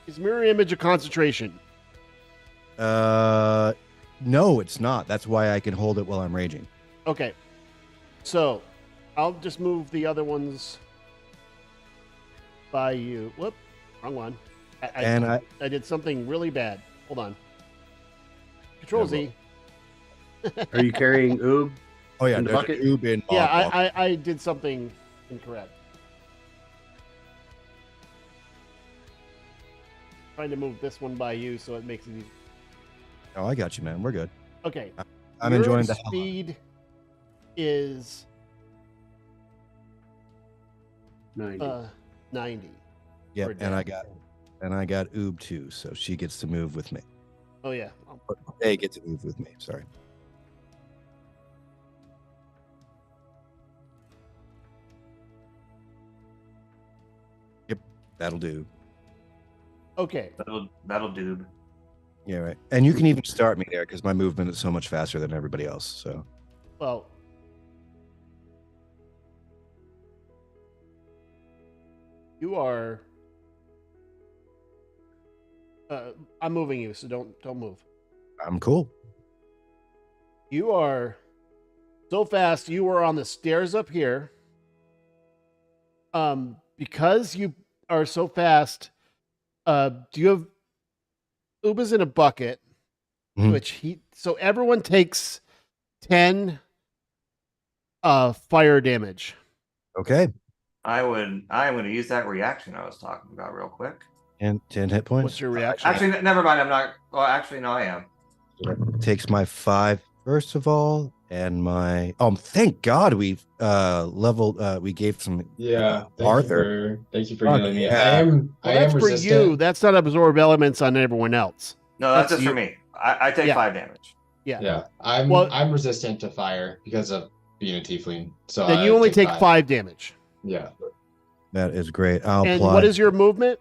is mirror image a concentration? No, it's not. That's why I can hold it while I'm raging. Okay. So I'll just move the other ones by you. Whoop, wrong one. I did something really bad. Hold on. Control Z. Are you carrying Oob? Oh yeah, In the there's bucket? a tube in. Yeah, Bob. I did something incorrect. Trying to move this one by you so it makes it easy. Oh, I got you, man. We're good. Okay. I'm your enjoying the hell out of it. speed is 90. 90. Yep, for and Dan. I got Oob too, so she gets to move with me. Oh yeah. Or they get to move with me. Sorry. Yep, that'll do. Okay. that'll do. Yeah, right. And you can even start me there because my movement is so much faster than everybody else. So Well, you are. I'm moving you, so don't move. I'm cool. You are so fast. You are on the stairs up here. Because you are so fast. Do you have Uba's in a bucket, Mhm. so everyone takes 10 fire damage. Okay. I'm going to use that reaction I was talking about real quick. And 10 hit points. What's your reaction? Actually, never mind. I'm not. Well, actually, no, I am. Takes my 5 first of all, and my thank God we leveled we gave some Yeah. Arthur. Thank you for Fuck healing me. yeah. I am That's for resistant. you. That's not absorb elements on everyone else. No, that's That's just for you. me. I take Yeah. 5 damage. Yeah. Yeah. I'm Well- I'm resistant to fire because of being a tiefling. So Then I you only take 5 damage. Yeah. that is great. I'll And apply. what is your movement?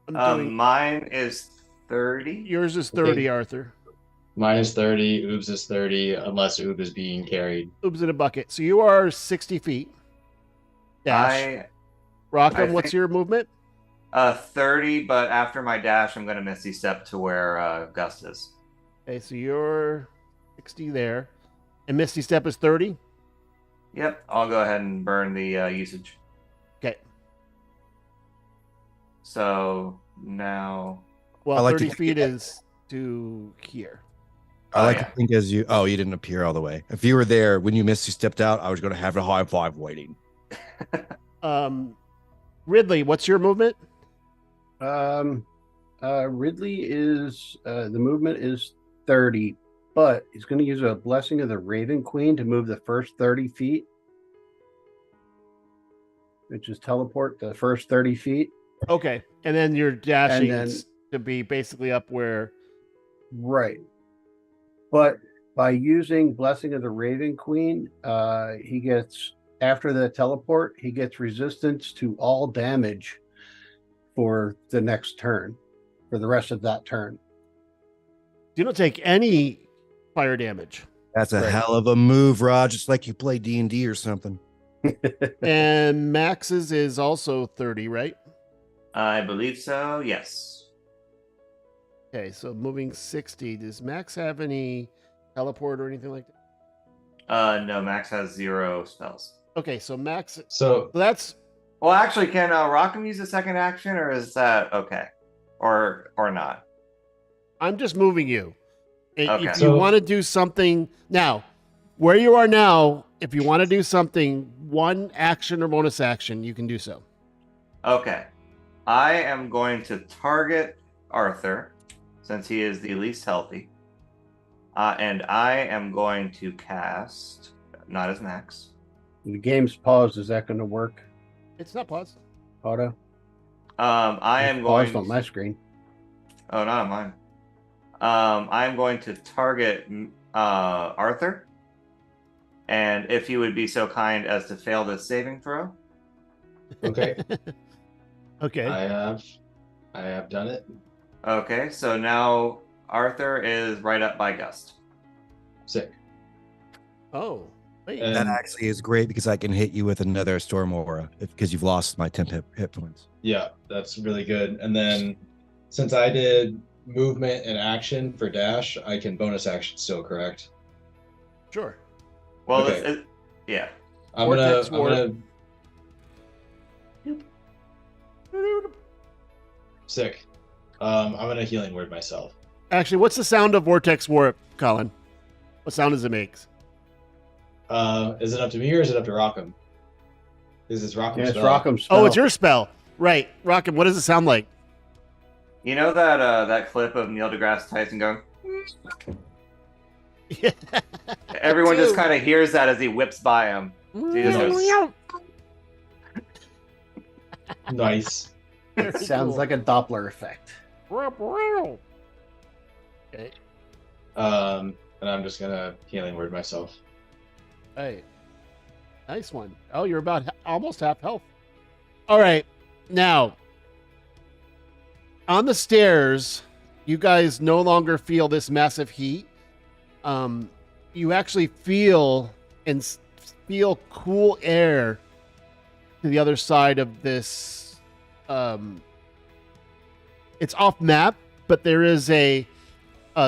I'm doing, Mine is 30. yours is 30, Arthur. Mine is 30, Oobs is 30, unless Oob is being carried. Oops in a bucket. So you are 60 feet. Dash. I Rockham, I what's think- your movement? 30, but after my dash, I'm going to Misty Step to where Gust is. Okay, so you're 60 there. And Misty Step is 30? Yep, I'll go ahead and burn the usage. Okay. So now, Well, I like to 30 think feet it- is to here. I like yeah. to think as you. Oh, you didn't appear all the way. If you were there when you Misty stepped out, I was going to have a high five waiting. Ridley, what's your movement? Ridley is the movement is 30, but he's going to use a blessing of the Raven Queen to move the first 30 feet, which is teleport the first 30 feet. Okay. And then you're dashing then- to be basically up where. Right. But by using blessing of the Raven Queen, he gets after the teleport, he gets resistance to all damage for the next turn, for the rest of that turn. You don't take any fire damage. That's a Right. hell of a move, Rod. Just like you play D&D or something. And Max's is also 30, right? I believe so. Yes. Okay, so moving 60. Does Max have any teleport or anything like that? No, Max has 0 spells. Okay, so Max. So So that's Well, actually, can Rockham use a second action, or is that okay, or not? I'm just moving you. If Okay. you So- want to do something now, where you are now, if you want to do something, one action or bonus action, you can do so. Okay. I am going to target Arthur since he is the least healthy. And I am going to cast, not as Max. The game's paused. Is that going to work, It's not paused. Auto? I am It's going paused on my screen. Oh, not on mine. I'm going to target Arthur. And if you would be so kind as to fail this saving throw. okay, Okay. I have done it. Okay, so now Arthur is right up by Gust. Sick. Oh, wait. And- That actually is great because I can hit you with another Storm Aura because you've lost my 10 hit points. Yeah, that's really good. And then since I did movement and action for dash, I can bonus action still, correct? Sure. Well, Okay. yeah. I'm Vortex gonna sick. I'm gonna healing word myself. Actually, what's the sound of Vortex Warp, Colin? What sound does it make? Is it up to me or is it up to Rockham? Is this Rockham? Yeah, it's spell? Rockham's spell. Oh, it's your spell. Right. Rockin', what does it sound like? You know that clip of Neil deGrasse Tyson going? Everyone just kind of hears that as he whips by him. He just goes, Nice. It sounds like a Doppler effect. Okay. And I'm just gonna healing word myself. Hey, nice one. Oh, you're about almost half health. All right, now on the stairs, you guys no longer feel this massive heat. You actually feel feel cool air to the other side of this. It's off map, but there is a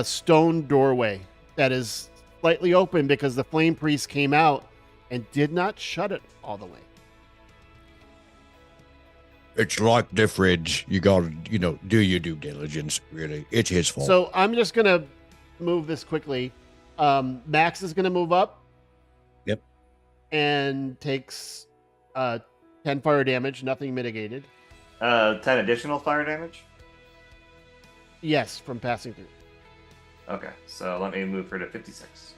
stone doorway that is slightly open because the flame priest came out and did not shut it all the way. It's like the fridge. You gotta, do your due diligence, really. It's his fault. So I'm just gonna move this quickly. Max is gonna move up. Yep. And takes 10 fire damage, nothing mitigated. 10 additional fire damage? Yes, from passing through. Okay, so let me move her to 56.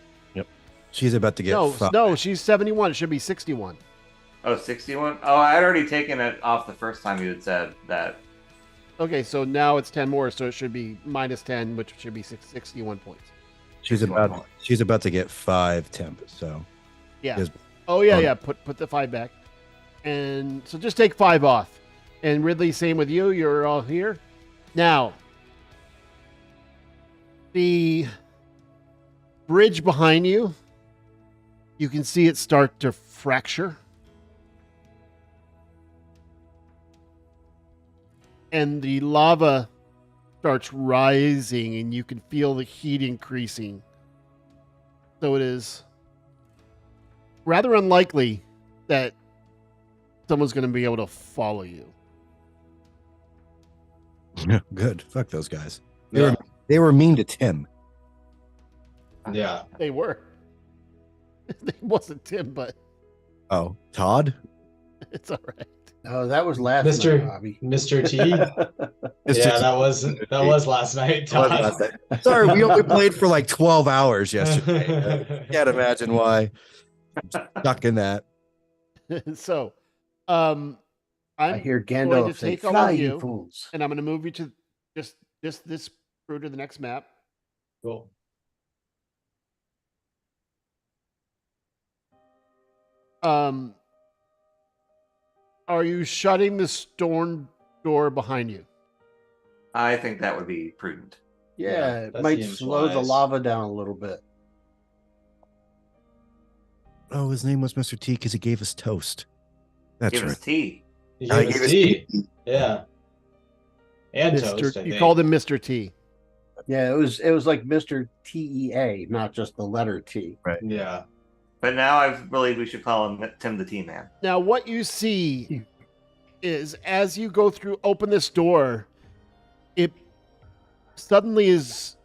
She's about to get No, she's 71. It should be 61. Oh, 61? Oh, I had already taken it off the first time you had said that. Okay, so now it's 10 more, so it should be minus 10, which should be 61 points. She's about to get 5 temp. So Yeah. Yes. Oh yeah, Um, yeah. Put the 5 back, and so just take 5 off. And Ridley, same with you. You're all here now. The bridge behind you, you can see it start to fracture, and the lava starts rising, and you can feel the heat increasing. So it is rather unlikely that someone's going to be able to follow you. good. Fuck those guys. Yeah. They were mean to Tim. Yeah. They were. It wasn't Tim, but Oh, Todd? it's all right. Oh, that was last Mr. night, Bobby. Mr. T. Yeah, that was last night, Todd. Sorry, we only played for like 12 hours yesterday. Can't imagine why. I'm stuck in that. So, I I'm hear going Gandalf to say, take all "Fly, of you you, fools!" and I'm going to move you to just this through to the next map. Cool. Are you shutting the stone door behind you? I think that would be prudent. Yeah, it that might seems slow the wise. lava down a little bit. Oh, his name was Mr. T because he gave us toast. That's Give right. us tea. He I gave gave us us tea. Yeah. And Mr. toast, I You think. called him Mr. T. Yeah, it was like Mr. TEA, not just the letter T. Yeah. But now I believe we should call him Tim the Tea Man. Now, what you see is as you go through, open this door, it suddenly is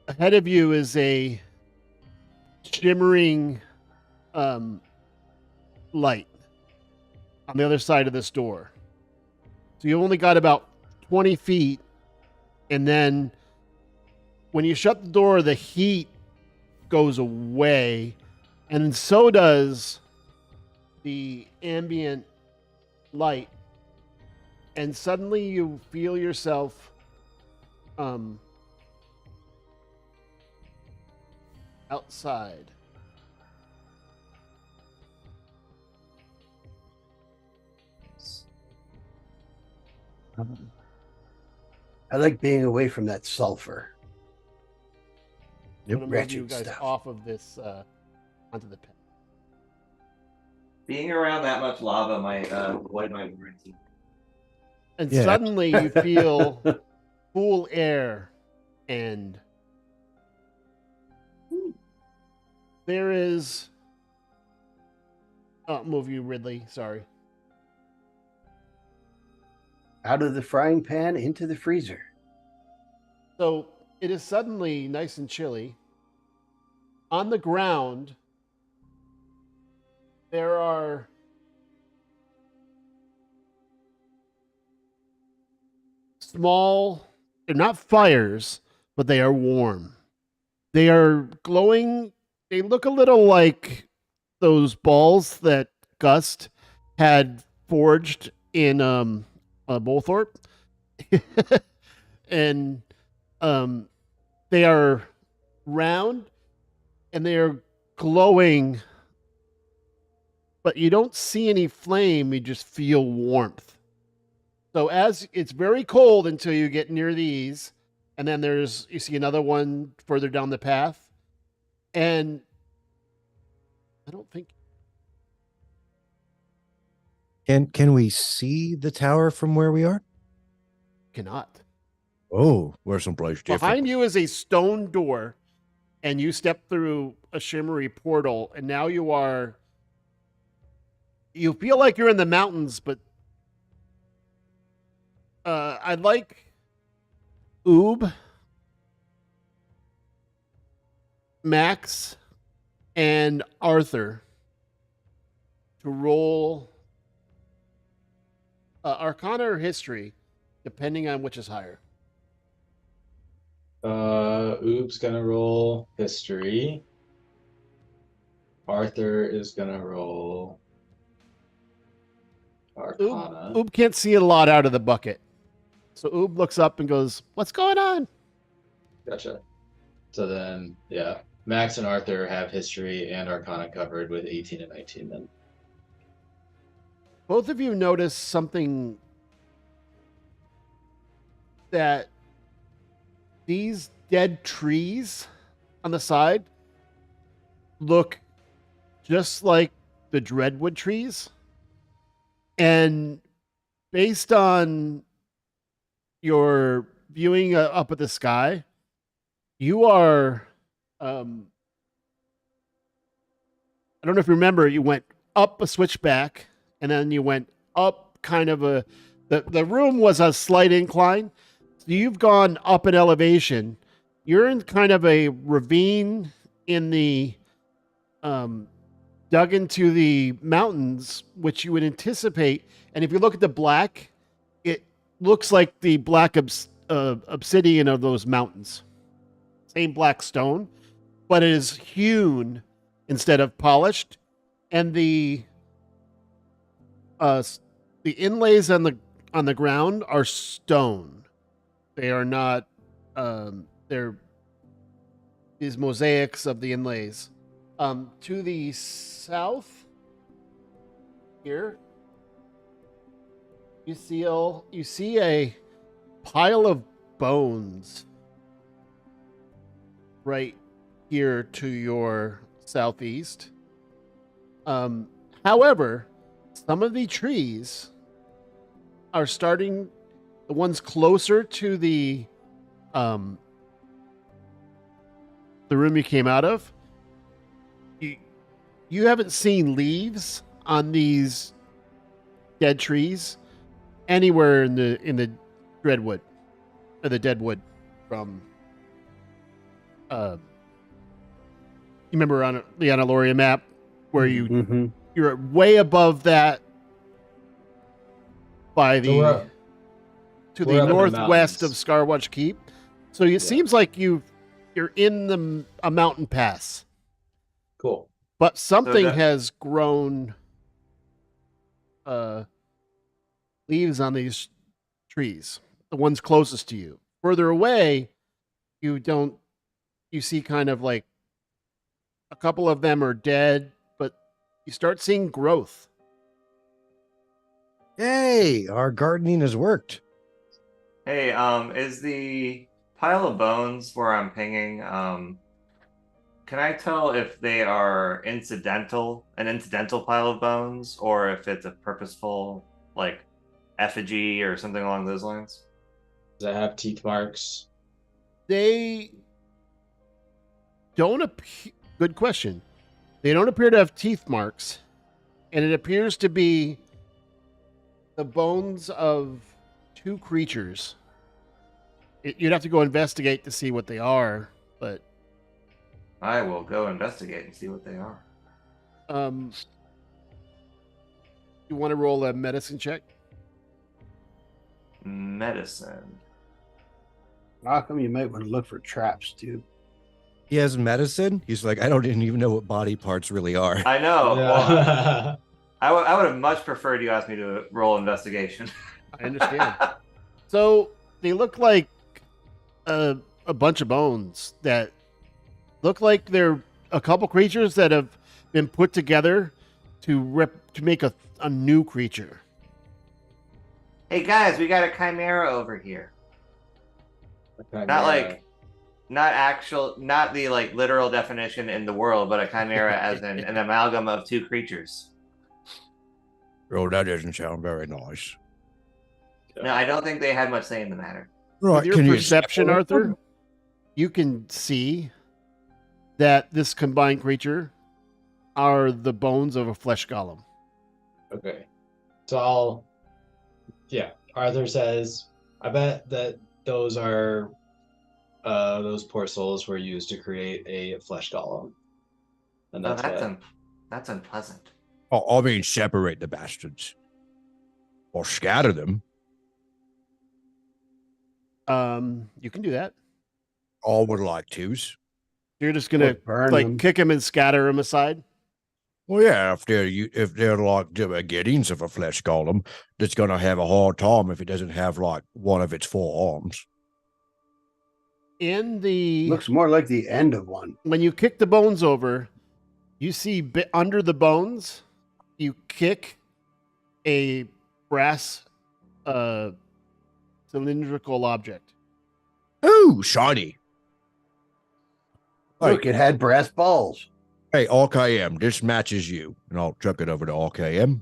ahead of you is a shimmering light on the other side of this door. So you only got about 20 feet, and then when you shut the door, the heat goes away, and so does the ambient light, and suddenly you feel yourself outside. I like being away from that sulfur. I'm gonna move you Wretched guys stuff. off of this onto the pit. Being around that much lava might void my warranty. And Yeah. suddenly you feel cool air, and there is. I'll move you, Ridley. Sorry. Out of the frying pan into the freezer. So it is suddenly nice and chilly. On the ground, there are small, they're not fires, but they are warm. They are glowing. They look a little like those balls that Gust had forged in Bolthorpe. And they are round and they are glowing, but you don't see any flame, you just feel warmth. So as it's very cold until you get near these, and then you see another one further down the path, and I don't think Can we see the tower from where we are? you cannot. Oh, we're someplace different. Behind you is a stone door, and you step through a shimmery portal, and now you feel like you're in the mountains, but I'd like Oob, Max, and Arthur to roll Arcana or History, depending on which is higher. Oob's gonna roll history. Arthur is gonna roll Arcana. Oob can't see a lot out of the bucket. So Oob looks up and goes, "What's going on?" Gotcha. So then, yeah, Max and Arthur have history and Arcana covered with 18 and 19 then. Both of you notice something, that these dead trees on the side look just like the Dreadwood trees. And based on your viewing up at the sky, you are, I don't know if you remember, you went up a switchback and then you went up kind of the room was a slight incline. So you've gone up an elevation. You're in kind of a ravine in the, dug into the mountains, which you would anticipate. And if you look at the black, it looks like the black obsidian of those mountains. Same black stone, but it is hewn instead of polished. And the inlays on the ground are stone. They are not. They're these mosaics of the inlays. To the south, here, you see a pile of bones right here to your southeast. However, some of the trees are starting, the ones closer to the room you came out of, you haven't seen leaves on these dead trees anywhere in the dreadwood or the deadwood from you remember on the Analoria map where you're way above that by So we're up to in the the northwest of mountains. Scarwatch Keep. So it seems like you're in a mountain pass, Cool. but something that- has grown leaves on these trees, the ones closest to you. Further away, you see kind of like a couple of them are dead, but you start seeing growth. Hey, our gardening has worked. Hey, is the pile of bones where I'm pinging, can I tell if they are an incidental pile of bones, or if it's a purposeful, like, effigy or something along those lines? Does it have teeth marks? They don't appear. Good question. They don't appear to have teeth marks, and it appears to be the bones of two creatures. You'd have to go investigate to see what they are, but I will go investigate and see what they are. you want to roll a medicine check? Medicine. How come you might want to look for traps too? He has medicine. He's like, I don't even know what body parts really are. I know. Well, Yeah. I would have much preferred you ask me to roll investigation. I understand. So they look like a bunch of bones that look like they're a couple creatures that have been put together to make a new creature. Hey guys, we got a chimera over here. Not the like literal definition in the world, but a chimera as an amalgam of two creatures. Oh, that doesn't sound very nice. No, I don't think they had much say in the matter. With Right? your Can you perception, Arthur, you can see that this combined creature are the bones of a flesh golem. Okay. So Arthur says, I bet that those are those poor souls were used to create a flesh golem. And No, that's what that's unpleasant. Oh, I mean, separate the bastards or scatter them. You can do that. All would like to's. You're just gonna Burn like them. kick him and scatter him aside. Well, yeah, if they're like the beginnings of a flesh golem, that's gonna have a hard time if it doesn't have like one of its four arms. In the Looks more like the end of one. when you kick the bones over, you see under the bones, you kick a brass cylindrical object. Ooh, shiny. Hey, Look, it had brass balls. hey, RKM, this matches you, and I'll chuck it over to RKM.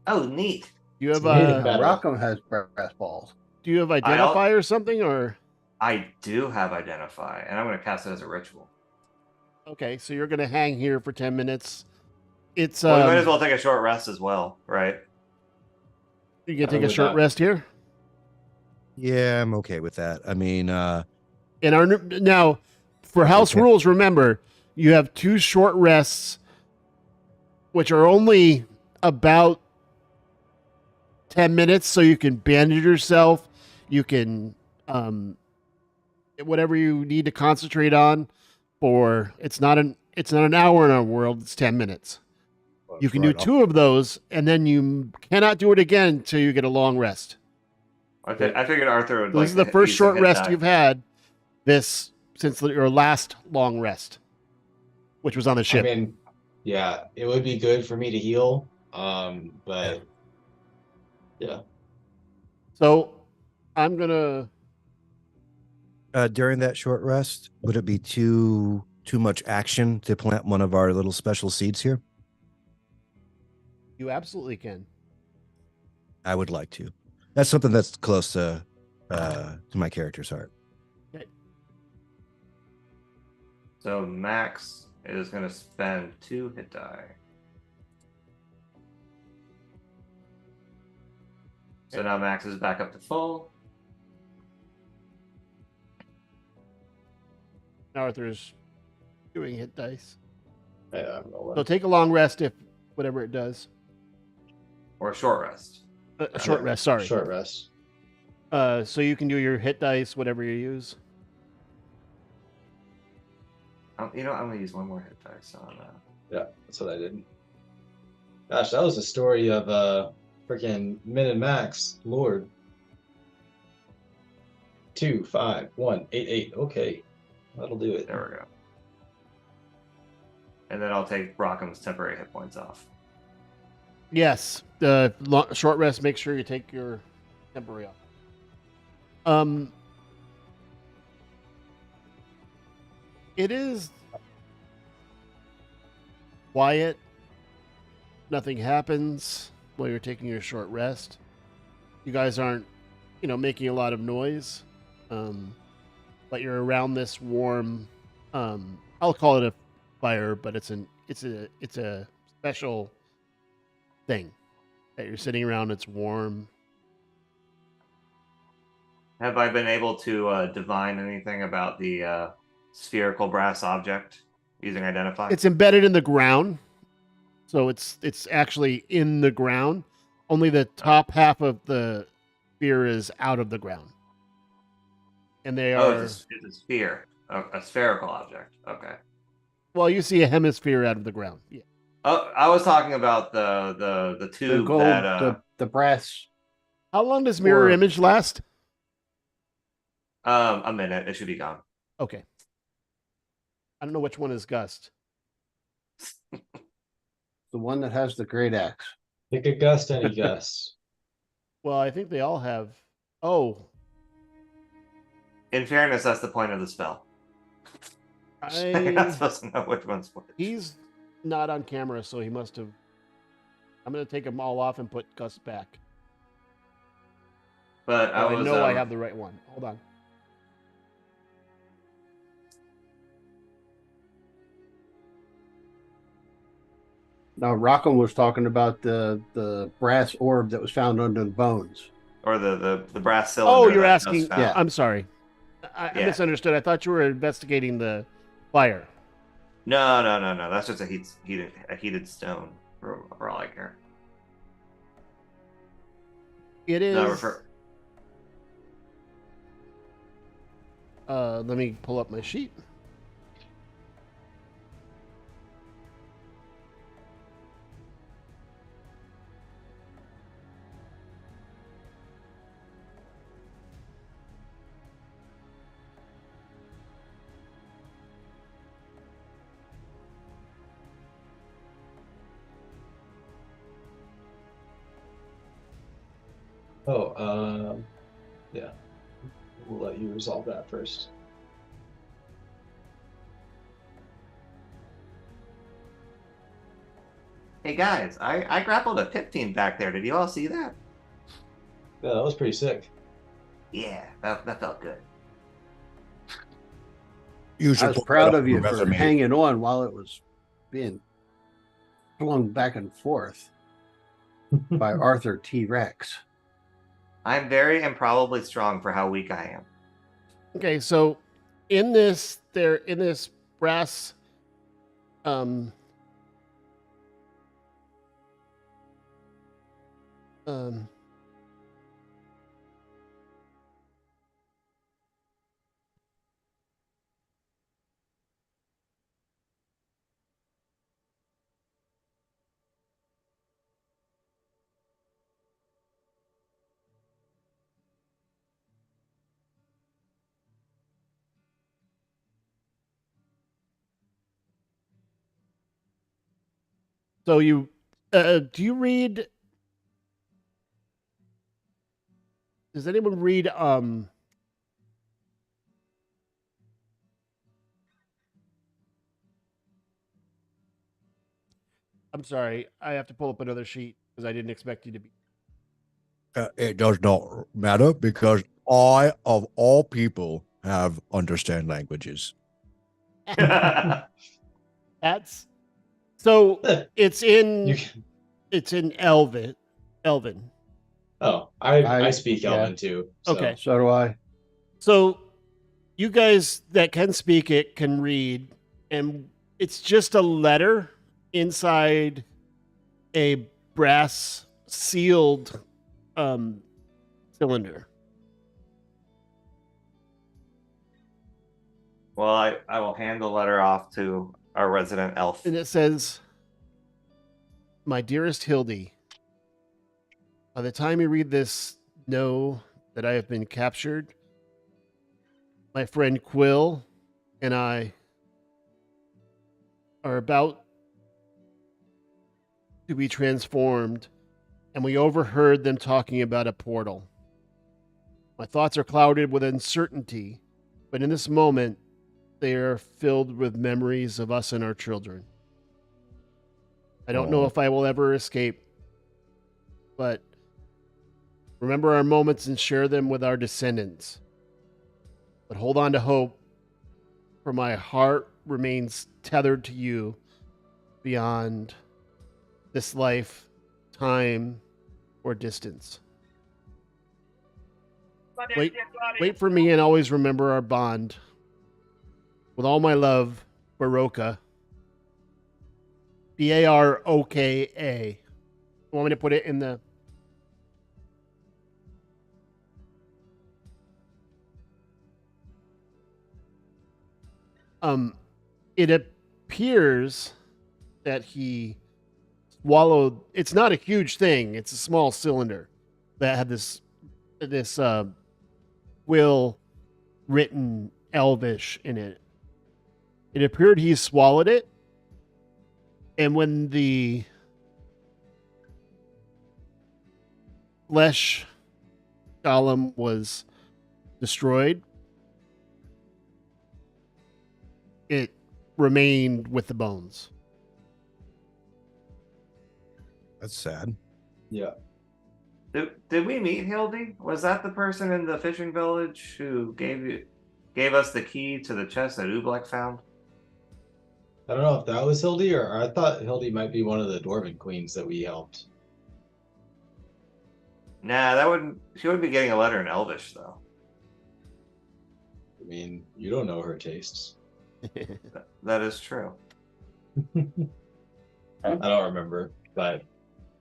Oh, neat. Do you have It's made a of metal. Rockham has brass balls. do you have identify or something or I do have identify, and I'm going to cast it as a ritual. okay, so you're gonna hang here for 10 minutes. It's Well, we might as well take a short rest as well, right? you gonna take a with short that. rest here. Yeah, I'm okay with that. I mean, And our now for house Okay. rules, remember you have 2 short rests, which are only about 10 minutes, so you can bandage yourself. You can whatever you need to concentrate on. For it's not an hour in our world. It's 10 minutes. You can do right, 2 of those, and then you cannot do it again until you get a long rest. I figured Arthur would. This like is the to first use a short hit rest die. you've had this since your last long rest, which was on the I ship. mean, yeah, it would be good for me to heal But yeah. So I'm gonna. During that short rest, would it be too much action to plant one of our little special seeds here? You absolutely can. I would like to. That's something that's close to my character's heart. Okay. So Max is going to spend 2 hit die. So now Max is back up to full. Now Arthur's doing hit dice. Yeah, I'm rolling. So take a long rest if whatever it does. Or a short rest. A short rest. Sorry. Short rest. So you can do your hit dice, whatever you use. You know, I'm going to use 1 more hit dice on that. Yeah, that's what I did. Gosh, that was the story of freaking Min and Max Lord. 2, 5, 1, 8, 8. Okay, that'll do it. There we go. And then I'll take Brockham's temporary hit points off. Yes. Short rest. Make sure you take your temporary off. It is quiet. Nothing happens while you're taking your short rest. You guys aren't, making a lot of noise. But you're around this warm. I'll call it a fire, but it's a special thing that you're sitting around. It's warm. Have I been able to divine anything about the spherical brass object using Identify? It's embedded in the ground, so it's actually in the ground. Only the top half of the sphere is out of the ground, and they are. It's a sphere, a spherical object. Okay. Well, you see a hemisphere out of the ground. Yeah. Oh, I was talking about the The tube gold, that the brass. How long does mirror Or- image last? a minute. It should be gone. Okay. I don't know which one is Gust. The one that has the great axe. Pick a gust, any gust. Well, I think they all have. Oh, In fairness, that's the point of the spell. You're not supposed to know which one's which. he's not on camera, so he must have. I'm gonna take them all off and put Gust back. But Oh, I was. know I have the right one. Hold on. Now, Rockham was talking about the brass orb that was found under the bones. Or the brass cylinder. Oh, you're that Gus asking. found. Yeah. I'm sorry. I Yeah. misunderstood. I thought you were investigating the fire. No. That's just a heated stone for all I care. It is. No, refer. Let me pull up my sheet. Oh, yeah. We'll let you resolve that first. Hey guys, I grappled a 15 back there. Did you all see that? Yeah, that was pretty sick. Yeah, that felt good. You I should was put proud that of on you your for resume. hanging on while it was being flung back and forth by Arthur T. Rex. I'm very improbably strong for how weak I am. Okay, so in this brass um so Do you read? Does anyone read? I'm sorry, I have to pull up another sheet because I didn't expect you to be. It does not matter because I, of all people, have understand languages. That's so. You It's in. can- It's in Elven. Elven. oh, I I- speak yeah. Elven too. So. Okay. So do I. So, you guys that can speak it can read, and it's just a letter inside a brass sealed cylinder. Well, I will hand the letter off to our resident elf. And it says, "My dearest Hildy, by the time you read this, know that I have been captured. My friend Quill and I are about to be transformed, and we overheard them talking about a portal. My thoughts are clouded with uncertainty, but in this moment, they are filled with memories of us and our children. I don't know Aw. if I will ever escape, but remember our moments and share them with our descendants. But hold on to hope, for my heart remains tethered to you beyond this life, time, or distance. Wait for me and always remember our bond. With all my love, Baroka. Baroka. You want me to put it in the... It appears that he swallowed. It's not a huge thing. It's a small cylinder that had this will written Elvish in it. It appeared he swallowed it, and when the flesh golem was destroyed, it remained with the bones. That's sad. Yeah. Did we meet Hildy? Was that the person in the fishing village who gave us the key to the chest that Ublek found? I don't know if that was Hildy or I thought Hildy might be one of the Dwarven queens that we helped. Nah, she wouldn't be getting a letter in Elvish though. I mean, you don't know her tastes. That is true. I don't remember, but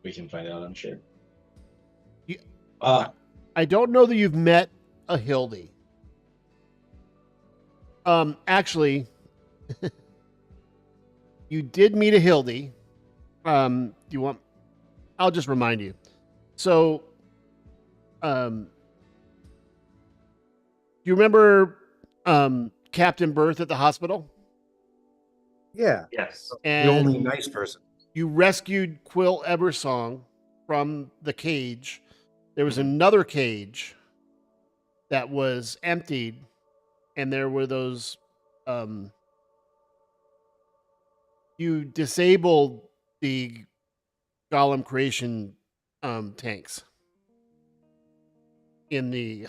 we can find out, I'm sure. You- Uh, I don't know that you've met a Hildy. Actually, you did meet a Hildy. Do you want? I'll just remind you. So, do you remember Captain Berth at the hospital? Yeah. Yes. And The only nice person. you rescued Quill Ebersong from the cage. There was another cage that was emptied, and there were those. You disabled the Golem creation tanks in the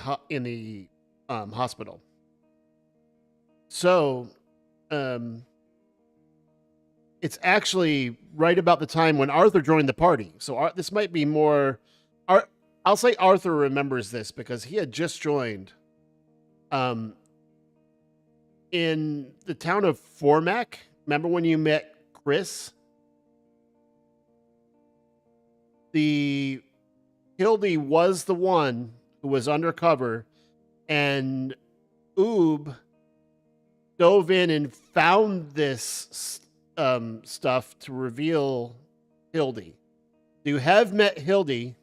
hospital. So, it's actually right about the time when Arthur joined the party. So this might be more. I'll say Arthur remembers this because he had just joined. In the town of Formac. Remember when you met Chris? The Hildy was the one who was undercover, and Oob dove in and found this stuff to reveal Hildy. You have met Hildy.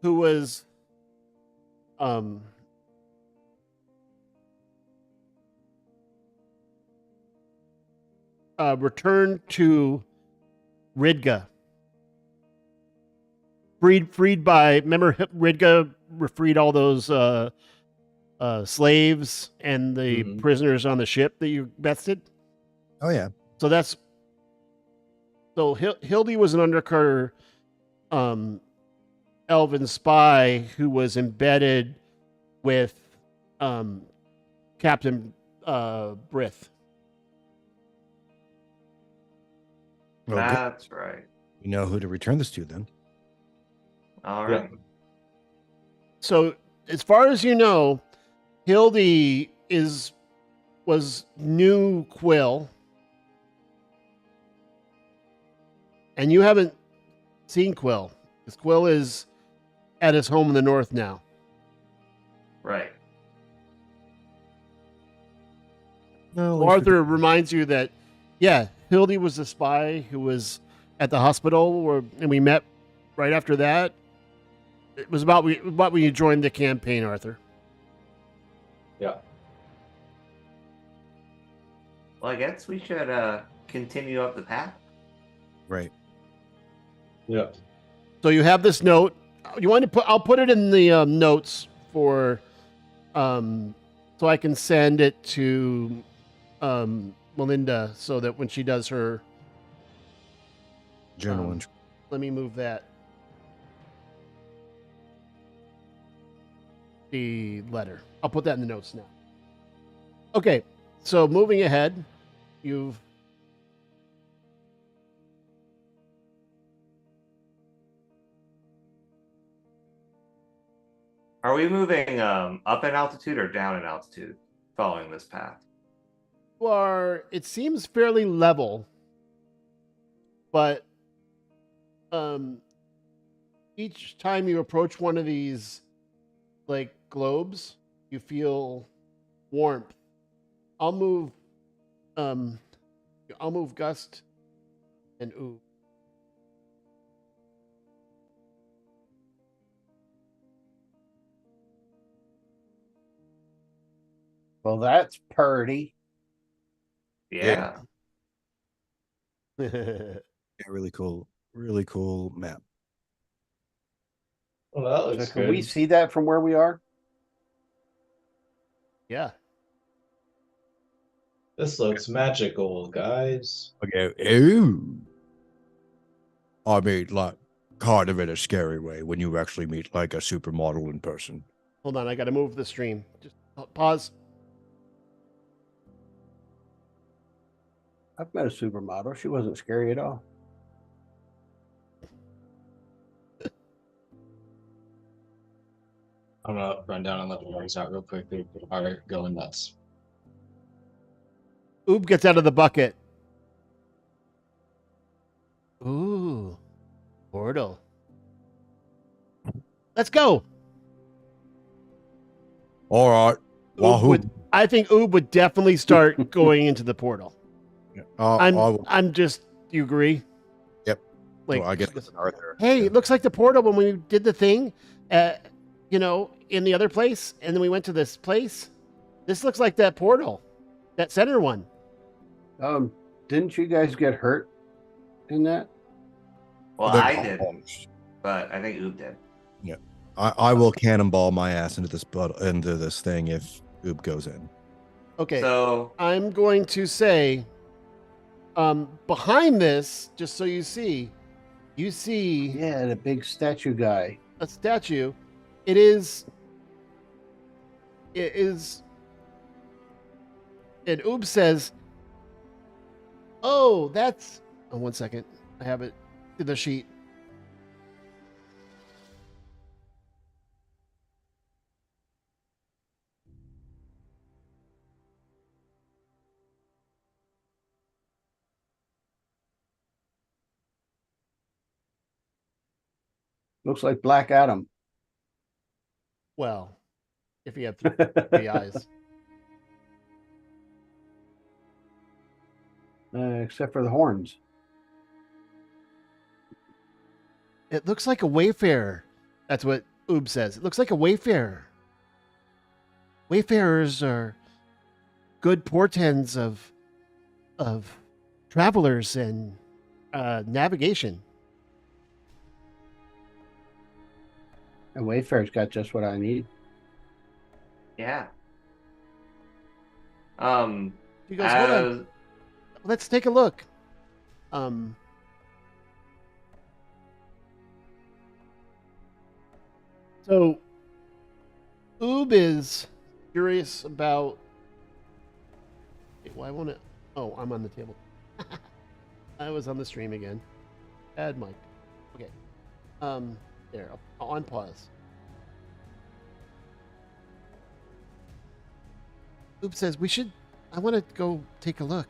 Who was returned to Ridga. Freed by, remember Ridga freed all those slaves and the Mhm. prisoners on the ship that you bested? Oh yeah. So Hildy was an undercover elven spy who was embedded with Captain Brith. Well, good. That's right. We know who to return this to then. All Yeah. right. So as far as you know, Hildy was new Quill, and you haven't seen Quill because Quill is at his home in the north now. Right. No, Arthur reminds you that, yeah, Hildy was the spy who was at the hospital, and we met right after that. It was about when you joined the campaign, Arthur. Yeah. Well, I guess we should continue up the path. right. Yeah. So you have this note. You want to put? I'll put it in the notes for, so I can send it to Melinda so that when she does her, Journal entry. let me move that. The letter. I'll put that in the notes now. Okay, so moving ahead, you've Are we moving up in altitude or down in altitude following this path? you are. It seems fairly level, but each time you approach one of these like globes, you feel warmth. I'll move Gust and Ooh. Well, that's purty. Yeah. Yeah, really cool map. Well, that So looks can good. we see that from where we are? Yeah. This looks magical, guys. Okay. Ooh. I mean, like, kind of in a scary way when you actually meet like a supermodel in person. Hold on, I got to move the stream. Just pause. I've met a supermodel. She wasn't scary at all. I'm gonna run down and let the dogs out real quick. They are going nuts. Oob gets out of the bucket. Ooh, portal. Let's go. All right. Wahoo. I think Oob would definitely start going into the portal. I'll- I'm just. Do you agree? Yep. Like, well, I guess with Arthur. hey, yeah. it looks like the portal when we did the thing, in the other place, and then we went to this place. This looks like that portal, that center one. Didn't you guys get hurt in that? Well, They're I did, bombs. but I think Oob did. I will cannonball my ass into this thing if Oob goes in. Okay, So I'm going to say, behind this, just so you see Yeah, the big statue guy. a statue. It is. And Oob says, "Oh, that's." Oh, 1 second. I have it in the sheet. Looks like Black Adam. Well, if you have three eyes. Except for the horns. It looks like a wayfarer. That's what Oob says. It looks like a wayfarer. Wayfarers are good portents of travelers and navigation. And Wayfarer's got just what I need. Yeah. He goes, hold on. as- Let's take a look. So Oob is curious about. Wait, why won't it? Oh, I'm on the table. I was on the stream again. Add mic. Okay. There. On pause. Oob says we should. I want to go take a look.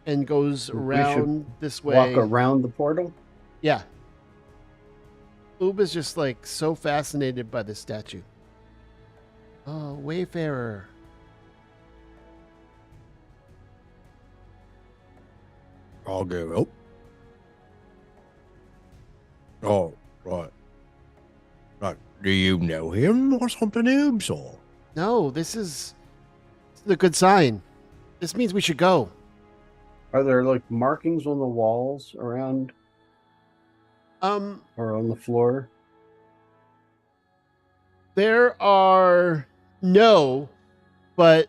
And goes We should around this way. Walk around the portal. Yeah. Oob is just like so fascinated by the statue. Oh, Wayfarer. I'll go. Oh, right. Right. Do you know him or something, Oops? Or No, this is a good sign. This means we should go. Are there like markings on the walls around or on the floor? There are no, but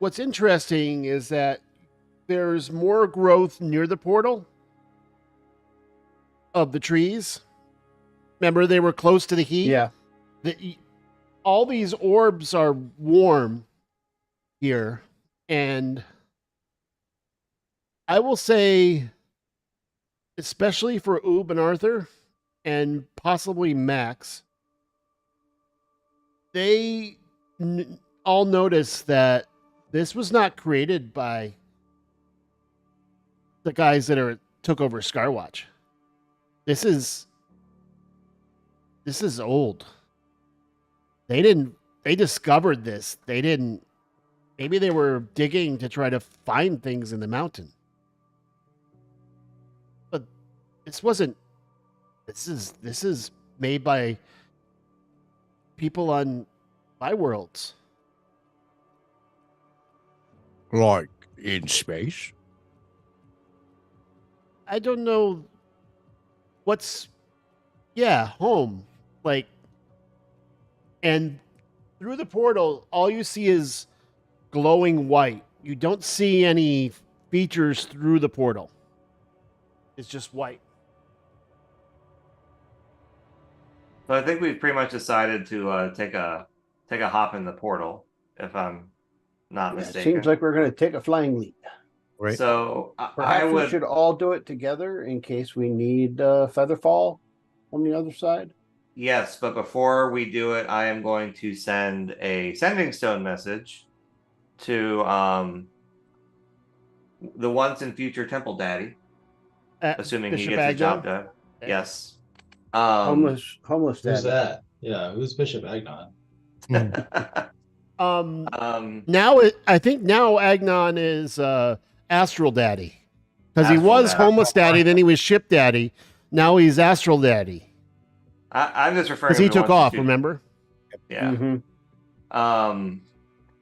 what's interesting is that there's more growth near the portal of the trees. Remember, they were close to the heat? Yeah. All these orbs are warm here, and I will say, especially for Oob and Arthur, and possibly Max, they all notice that this was not created by the guys that took over Skywatch. This is old. They discovered this. Maybe they were digging to try to find things in the mountain. But this is made by people on Byworlds. like in space? I don't know home. Like, and through the portal, all you see is glowing white. You don't see any features through the portal. It's just white. So I think we've pretty much decided to take a hop in the portal, if I'm not Yeah, it mistaken. seems like we're going to take a flying leap. Right. So I Perhaps we would. should all do it together in case we need Featherfall on the other side. Yes, but before we do it, I am going to send a sending stone message to the once and future Temple Daddy, assuming he Bishop gets the job Agnon? done. Okay. Yes. Homeless Who's daddy. that? Yeah, who's Bishop Agnon? I think now Agnon is Astral Daddy. Because he Astral was Daddy. homeless daddy, then he was ship daddy. Now he's Astral Daddy. I'm just referring Because he to the took once and off, future- remember? Yeah. Mhm.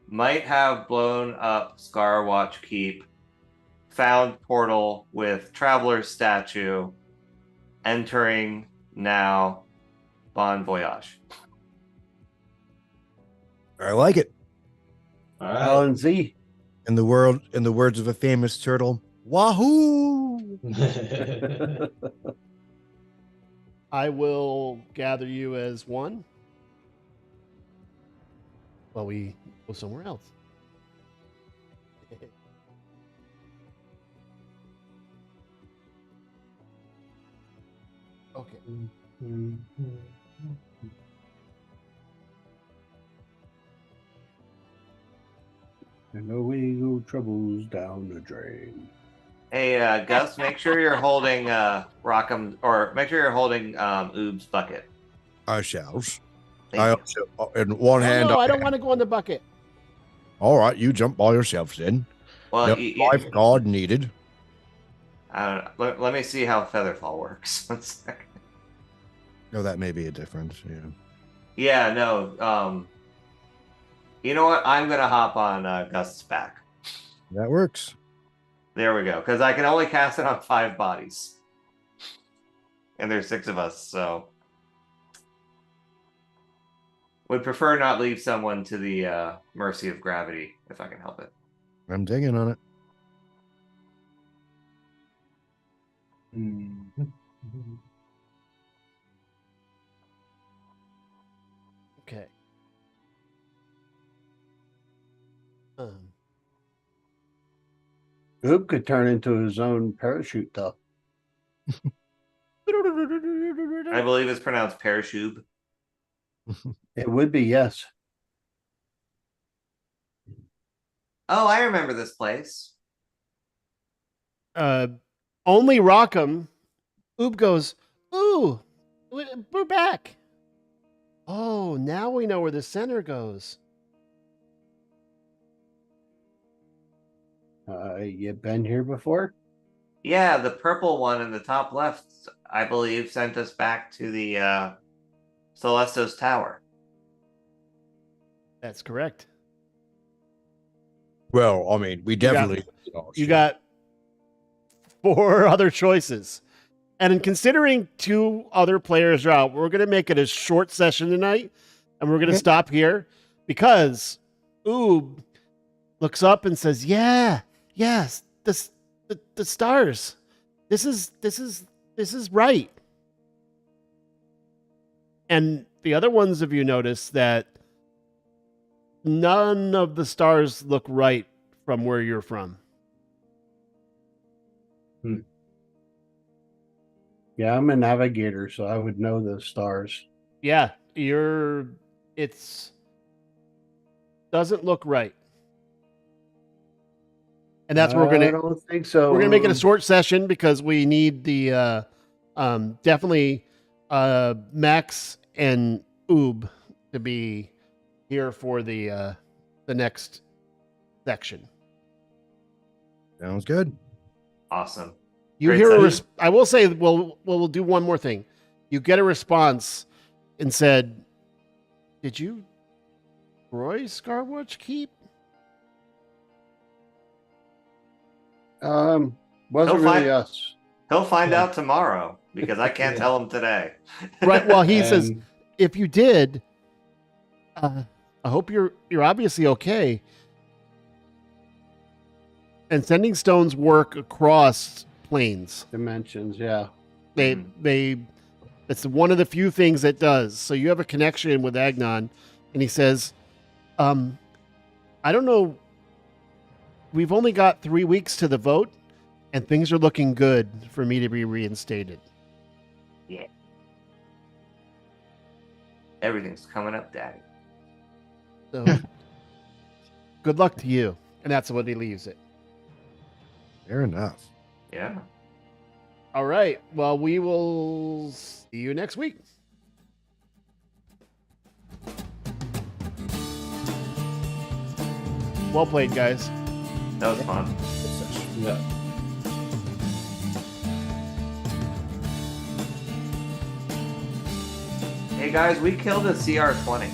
Might have blown up Scarwatch Keep, found portal with Traveler's statue, entering now Bon Voyage. I like it. All L right. and Z. In the words of a famous turtle, wahoo! I will gather you as one. While we go somewhere else. Okay. And away go troubles down the drain. Hey, Gus, make sure you're holding Rockham, or make sure you're holding Oob's bucket. I shall. Thank I you. also, in one hand, No, I don't want to go in the bucket. all right, you jump by yourselves then. Well, No lifeguard needed. I don't know. Let me see how Featherfall works. One second. No, that may be a difference. Yeah. Yeah, no. You know what? I'm gonna hop on Gus's back. That works. There we go. Because I can only cast it on 5 bodies. And there's 6 of us, so. Would prefer not leave someone to the mercy of gravity, if I can help it. I'm digging on it. Okay. Oop could turn into his own parachute, though. I believe it's pronounced parachute. It would be, yes. Oh, I remember this place. Only Rockham. Oob goes, ooh, we're back. Oh, now we know where the center goes. You been here before? Yeah, the purple one in the top left, I believe, sent us back to the Celestos Tower. That's correct. Well, I mean, we definitely. You got 4 other choices. And in considering 2 other players are out, we're going to make it a short session tonight. And we're going to stop here because Oob looks up and says, yes, the stars. This is right. And the other ones of you notice that none of the stars look right from where you're from. Yeah, I'm a navigator, so I would know the stars. Yeah, doesn't look right. And that's what I don't think so. we're gonna make it a short session because we need the definitely Max and Oob to be here for the next section. Sounds good. Awesome. You Great hear session. I will say we'll do one more thing. You get a response and said, "Did you destroy Scarwatch Keep?" Wasn't He'll really find- us. He'll find out tomorrow because I can't tell him today. Right. Well, he says, And if you did, I hope you're obviously okay. And sending stones work across planes. dimensions, yeah. It's one of the few things it does. So you have a connection with Agnon, and he says, I don't know. We've only got 3 weeks to the vote, and things are looking good for me to be reinstated. Everything's coming up, Daddy. So good luck to you. And that's what he leaves it. Fair enough. Yeah. All right. Well, we will see you next week. Well played, guys. That was fun. Yeah. Hey guys, we killed a CR20.